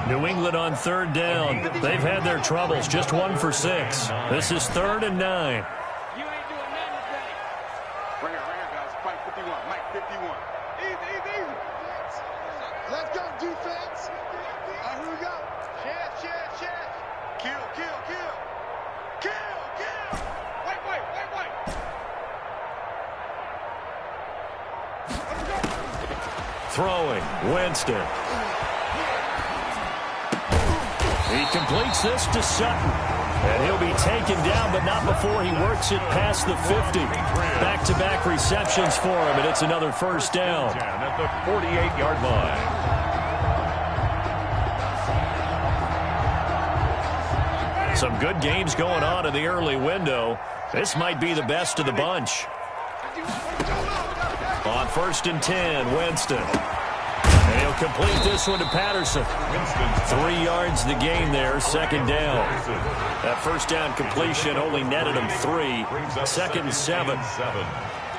New England on 3rd down. They've had their troubles. Just 1 for 6. This is 3rd and 9. Let's go, defense. Here we go. Share. Kill. Wait. Throwing, Winston. He completes this to Sutton. And he'll be taken down, but not before he works it past the 50. Back-to-back receptions for him, and it's another first down. At the 48-yard line. Some good games going on in the early window. This might be the best of the bunch. On 1st and 10, Winston. And he'll complete this one to Patterson. 3 yards the gain there, 2nd down. That first down completion only netted him 3. 2nd and 7.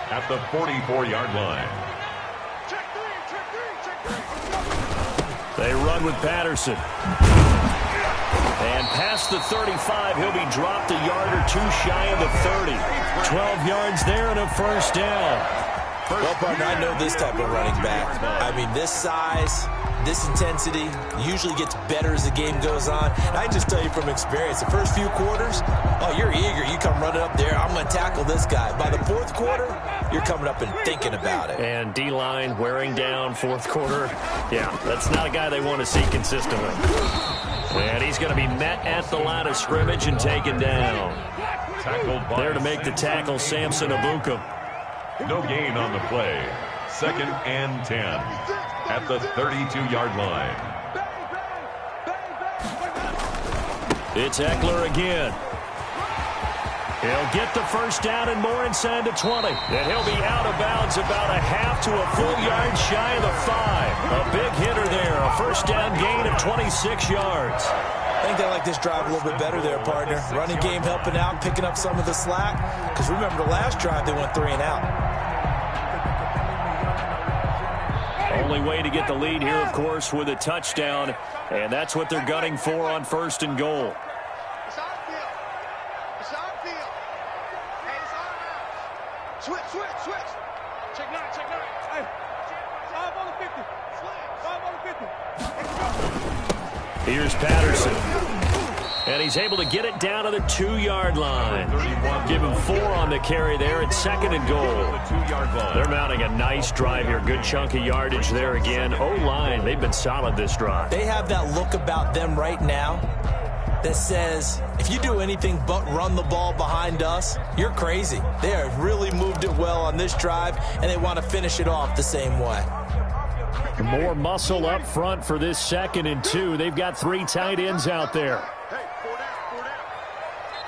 At the 44-yard line. They run with Patterson. And past the 35, he'll be dropped a yard or two shy of the 30. 12 yards there and a first down. Well, partner, I know this type of running back. I mean, this size, this intensity usually gets better as the game goes on. And I just tell you from experience, the first few quarters, oh, you're eager. You come running up there, I'm going to tackle this guy. By the 4th quarter, you're coming up and thinking about it. And D-line wearing down 4th quarter. Yeah, that's not a guy they want to see consistently. And he's going to be met at the line of scrimmage and taken down. There to make the tackle, Samson Abuka. No gain on the play. 2nd and 10 at the 32-yard line. It's Eckler again. He'll get the first down and more inside the 20. And he'll be out of bounds about a half to a full yard shy of the 5. A big hitter there. A first down gain of 26 yards. I think they like this drive a little bit better there, partner. Running game helping out, picking up some of the slack. Because remember, the last drive, they went 3 and out. Only way to get the lead here, of course, with a touchdown. And that's what they're gunning for on 1st and goal. It's on field. Hey, it's on now. Switch. Check 9. Hey, 5 on the 50. 5 on the 50. Here's Patterson. And he's able to get it down to the 2-yard line. Give him 4 on the carry there at 2nd and goal. They're mounting a nice drive here. Good chunk of yardage there again. O-line, they've been solid this drive. They have that look about them right now that says, if you do anything but run the ball behind us, you're crazy. They have really moved it well on this drive, and they want to finish it off the same way. More muscle up front for this 2nd and 2. They've got 3 tight ends out there.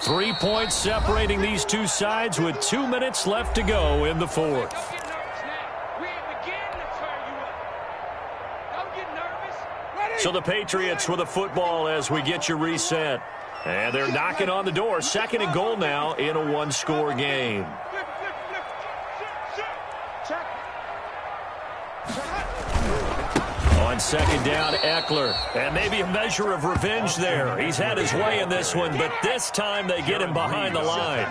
3 points separating these two sides with 2 minutes left to go in the 4th. So the Patriots with the football as we get you reset. And they're knocking on the door. 2nd and goal now in a one-score game. On 2nd down, Eckler. And maybe a measure of revenge there. He's had his way in this one, but this time they get him behind the line.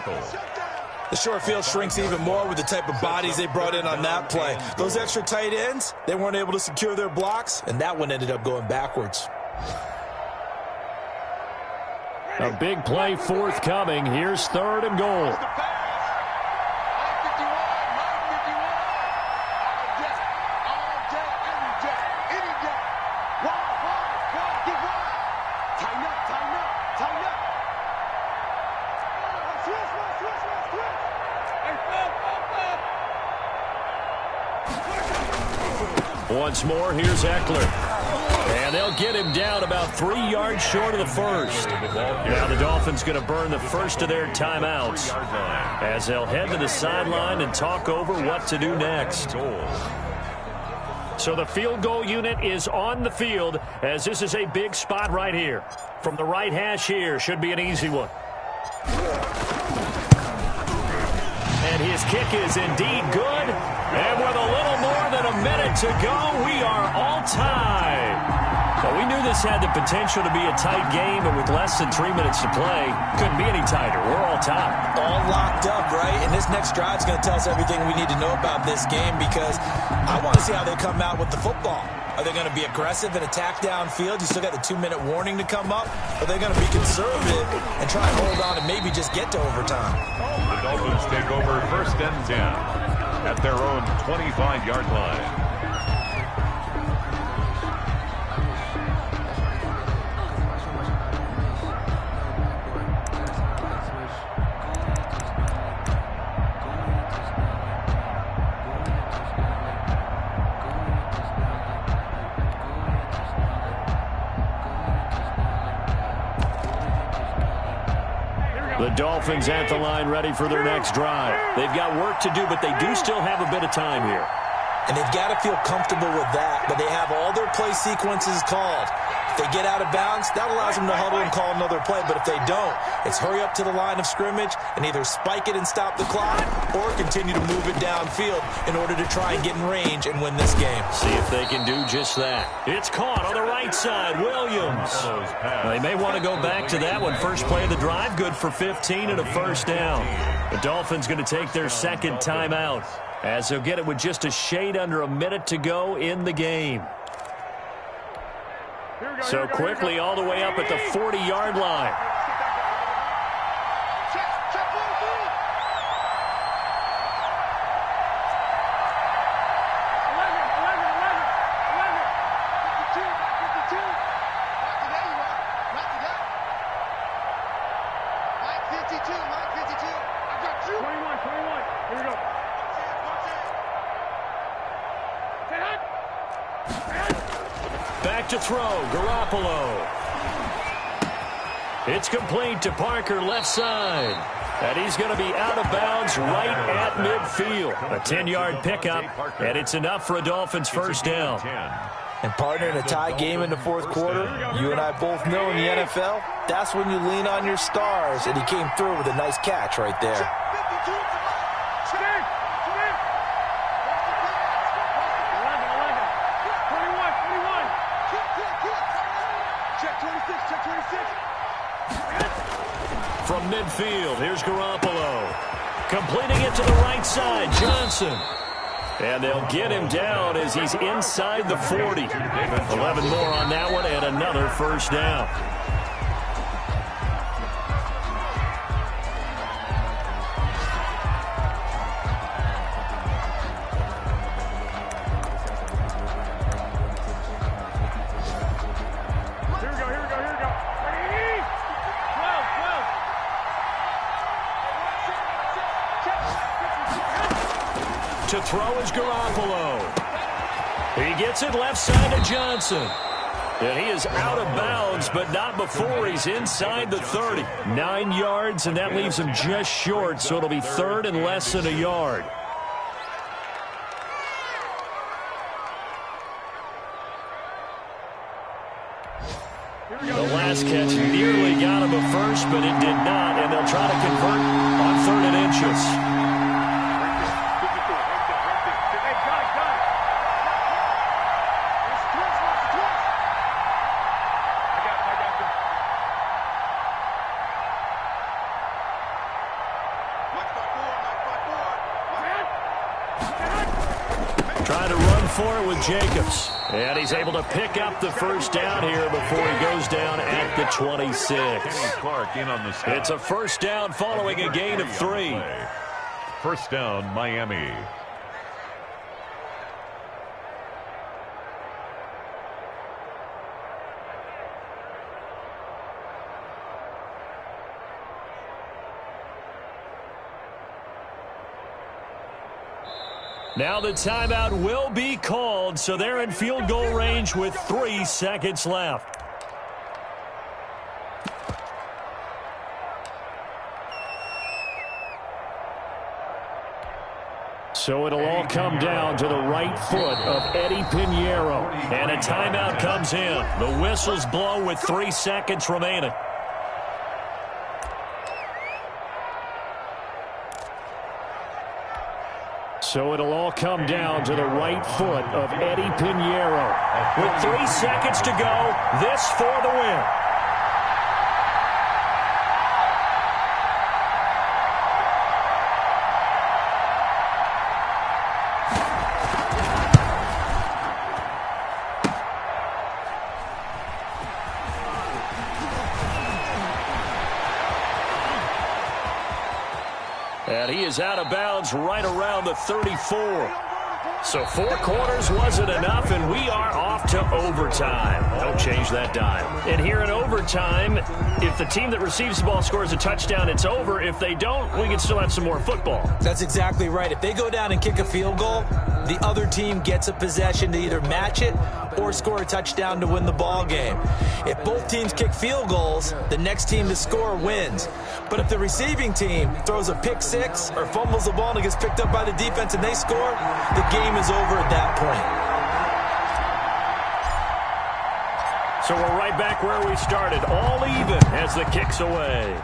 The short field shrinks even more with the type of bodies they brought in on that play. Those extra tight ends, they weren't able to secure their blocks, and that one ended up going backwards. A big play forthcoming. Here's 3rd and goal. Once more, here's Eckler. And they'll get him down about 3 yards short of the first. Now the Dolphins going to burn the first of their timeouts as they'll head to the sideline and talk over what to do next. So the field goal unit is on the field as this is a big spot right here. From the right hash here, should be an easy one. And his kick is indeed good. And with a little more than a minute to go, we are all tied. Well, we knew this had the potential to be a tight game, and with less than 3 minutes to play, couldn't be any tighter. We're all tied. All locked up, right? And this next drive is going to tell us everything we need to know about this game because I want to see how they come out with the football. Are they going to be aggressive and attack downfield? You still got the 2-minute warning to come up? Or are they going to be conservative and try and hold on and maybe just get to overtime? The Dolphins take over 1st and 10 at their own 25-yard line. The Dolphins at the line ready for their next drive. They've got work to do, but they do still have a bit of time here. And they've got to feel comfortable with that, but they have all their play sequences called. If they get out of bounds, that allows them to huddle and call another play. But if they don't, it's hurry up to the line of scrimmage and either spike it and stop the clock or continue to move it downfield in order to try and get in range and win this game. See if they can do just that. It's caught on the right side. Williams. They may want to go back to that one. First play of the drive, good for 15 and a first down. The Dolphins going to take their 2nd timeout as they'll get it with just a shade under a minute to go in the game. So quickly all the way up at the 40-yard line. Back to throw, Garoppolo. It's complete to Parker, left side. And he's going to be out of bounds right at midfield. A 10-yard pickup, and it's enough for a Dolphins first down. And partner, in a tie game in the 4th quarter, you and I both know in the NFL, that's when you lean on your stars, and he came through with a nice catch right there. From midfield, here's Garoppolo. Completing it to the right side, Johnson. And they'll get him down as he's inside the 40. 11 more on that one and another first down. To throw is Garoppolo. He gets it left side to Johnson. And he is out of bounds, but not before he's inside the 30. 9 yards, and that leaves him just short, so it'll be third and less than a yard. The last catch nearly got him a first, but it did not, and they'll try to convert on 3rd and inches. Trying to run for it with Jacobs. And he's able to pick up the first down here before he goes down at the 26. It's a first down following a gain of 3. First down, Miami. Now the timeout will be called, so they're in field goal range with 3 seconds left. So it'll all come down to the right foot of Eddie Pinheiro. And a timeout comes in. The whistles blow with 3 seconds remaining. So it'll all come down to the right foot of Eddie Pinheiro. With 3 seconds to go, this for the win. And he is out of bounds right around the 34. So 4 quarters wasn't enough, and we are off to overtime. Don't change that dime. And here in overtime, if the team that receives the ball scores a touchdown, it's over. If they don't, we can still have some more football. That's exactly right. If they go down and kick a field goal, the other team gets a possession to either match it or score a touchdown to win the ball game. If both teams kick field goals, the next team to score wins. But if the receiving team throws a pick six or fumbles the ball and it gets picked up by the defense and they score, the game is over at that point. So we're right back where we started, all even as the kick's away.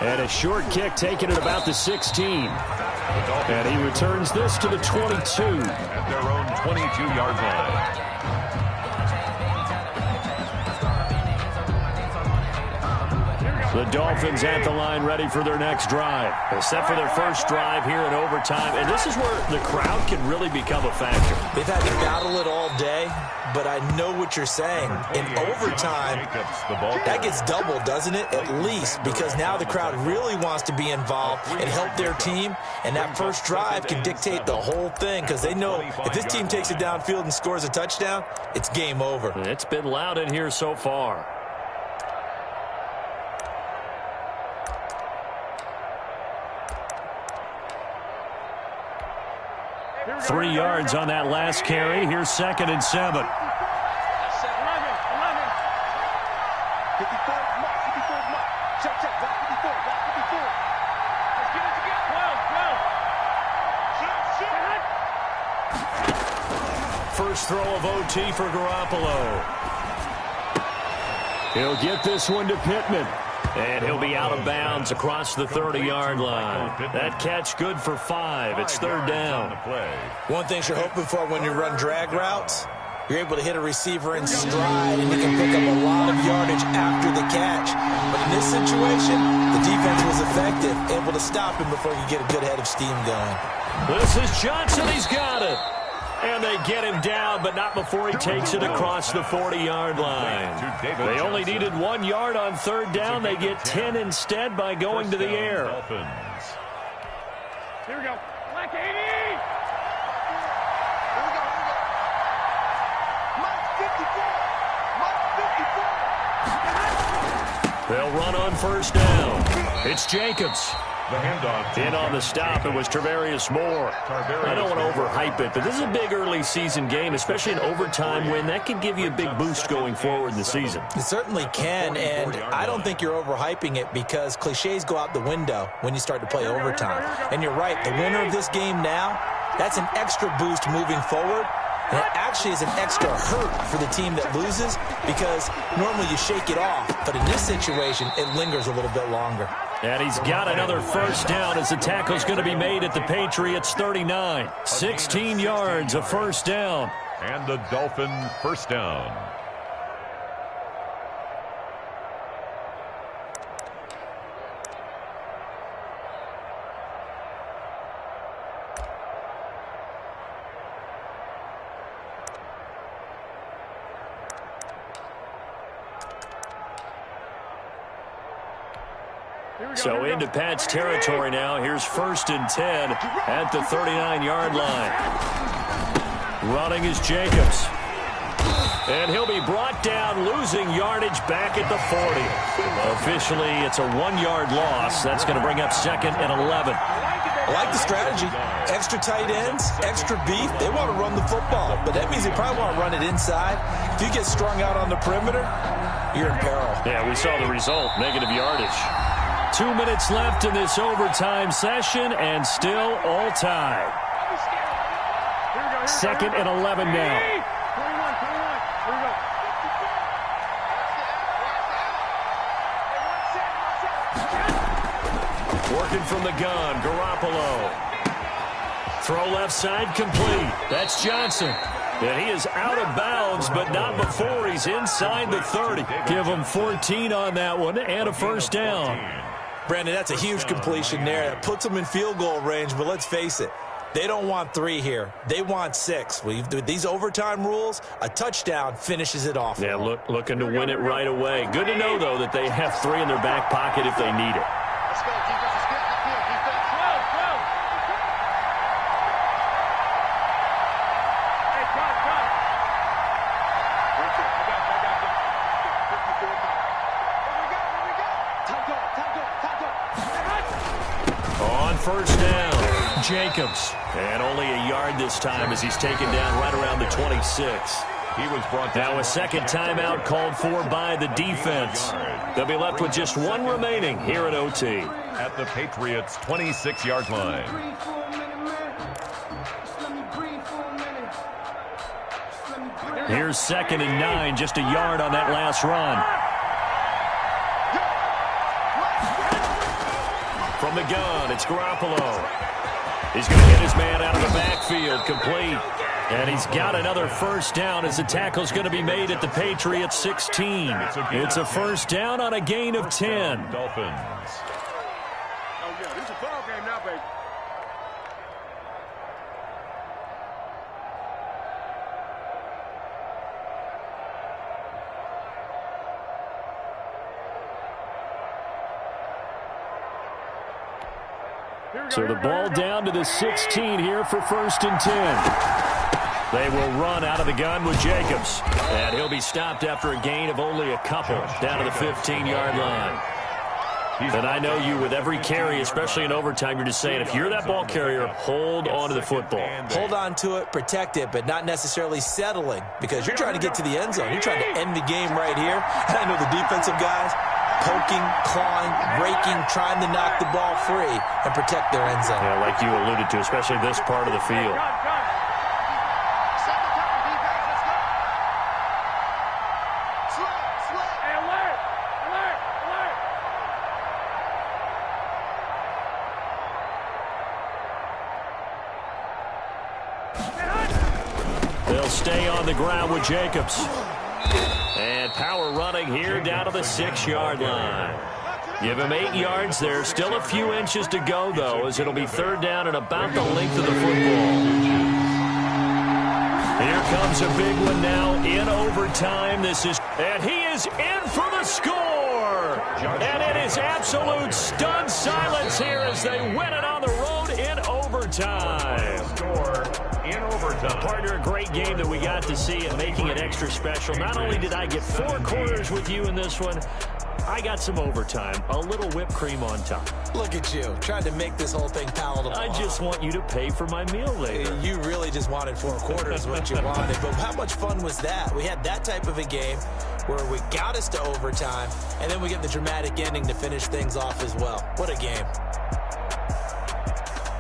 And a short kick taken at about the 16. And he returns this to the 22. At their own 22-yard line. The Dolphins at the line ready for their next drive. They're set for their first drive here in overtime. And this is where the crowd can really become a factor. They've had to battle it all day, but I know what you're saying. In overtime, that gets doubled, doesn't it? At least, because now the crowd really wants to be involved and help their team. And that first drive can dictate the whole thing because they know if this team takes it downfield and scores a touchdown, it's game over. It's been loud in here so far. 3 yards on that last carry. Here's 2nd and 7. 11. 54 mark. 54 mark. Check. Block 54. Block 54. Let's get it together. 12. First throw of OT for Garoppolo. He'll get this one to Pittman. And he'll be out of bounds across the 30-yard line. That catch good for 5. It's 3rd down. One thing you're hoping for when you run drag routes, you're able to hit a receiver in stride, and you can pick up a lot of yardage after the catch. But in this situation, the defense was effective, able to stop him before you get a good head of steam going. This is Johnson. He's got it. And they get him down, but not before he takes it across the 40-yard line. They only needed 1 yard on 3rd down. They get 10 instead by going to the air. Here we go. Black 80. Here we go. Mike 54. They'll run on 1st down. It's Jacobs. The handoff. In on the stop, it was Tarvarius Moore. I don't want to overhype it, but this is a big early season game, especially an overtime win. That can give you a big boost going forward in the season. It certainly can, and I don't think you're overhyping it because cliches go out the window when you start to play overtime. And you're right, the winner of this game now, that's an extra boost moving forward. And it actually is an extra hurt for the team that loses because normally you shake it off. But in this situation, it lingers a little bit longer. And he's got another first down as the tackle's going to be made at the Patriots' 39. 16 yards, a first down. And the Dolphin first down. So into Pat's territory now. Here's 1st and 10 at the 39-yard line. Running is Jacobs. And he'll be brought down, losing yardage back at the 40. Officially, it's a 1-yard loss. That's going to bring up 2nd and 11. I like the strategy. Extra tight ends, extra beef. They want to run the football, but that means they probably want to run it inside. If you get strung out on the perimeter, you're in peril. Yeah, we saw the result, negative yardage. 2 minutes left in this overtime session, and still all tied. 2nd and 11 now. 21. Here we go. Working from the gun, Garoppolo. Throw left side complete. That's Johnson. And he is out of bounds, but not before he's inside the 30. Give him 14 on that one and a first down. Brandon, that's a huge completion there. That puts them in field goal range, but let's face it. They don't want 3 here. They want 6. With these overtime rules, a touchdown finishes it off. Yeah, looking to win it right away. Good to know, though, that they have 3 in their back pocket if they need it. Let's go. Defense is getting the field. Defense. 12. Hey, got it. On first down, Jacobs. And only a yard this time as he's taken down right around the 26. He was brought down. Now a second timeout called for by the defense. They'll be left with just 1 remaining here at OT. At the Patriots' 26-yard line. Here's 2nd and 9, just a yard on that last run. From the gun, it's Garoppolo. He's going to get his man out of the backfield, complete. And he's got another first down as the tackle's going to be made at the Patriots' 16. It's a first down on a gain of 10. Dolphins. Oh, yeah, this is a ball game now, baby. So the ball down to the 16 here for 1st and 10. They will run out of the gun with Jacobs. And he'll be stopped after a gain of only a couple down to the 15-yard line. And I know you, with every carry, especially in overtime, you're just saying, if you're that ball carrier, hold on to the football. Hold on to it, protect it, but not necessarily settling because you're trying to get to the end zone. You're trying to end the game right here. And I know the defensive guys, poking, clawing, raking, trying to knock the ball free and protect their end zone. Yeah, like you alluded to, especially this part of the field. They'll stay on the ground with Jacobs. And power running here down to the 6-yard line. Give him 8 yards there. Still a few inches to go, though, as it'll be 3rd down and about the length of the football. Here comes a big one now in overtime. And he is in for the score. And it is absolute stunned silence here as they win it on the road in overtime. Score in overtime. Partner, a great game that we got to see and making it extra special. Not only did I get 4 quarters with you in this one, I got some overtime, a little whipped cream on top. Look at you, trying to make this whole thing palatable. I just want you to pay for my meal later. You really just wanted 4 quarters what you wanted. But how much fun was that? We had that type of a game where we got us to overtime, and then we get the dramatic ending to finish things off as well. What a game.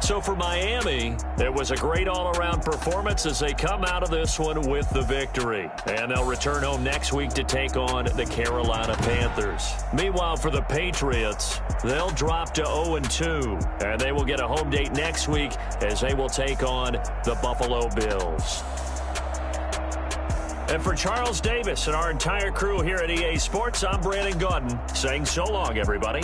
So for Miami, it was a great all-around performance as they come out of this one with the victory. And they'll return home next week to take on the Carolina Panthers. Meanwhile, for the Patriots, they'll drop to 0-2. And they will get a home date next week as they will take on the Buffalo Bills. And for Charles Davis and our entire crew here at EA Sports, I'm Brandon Gaudin saying so long, everybody.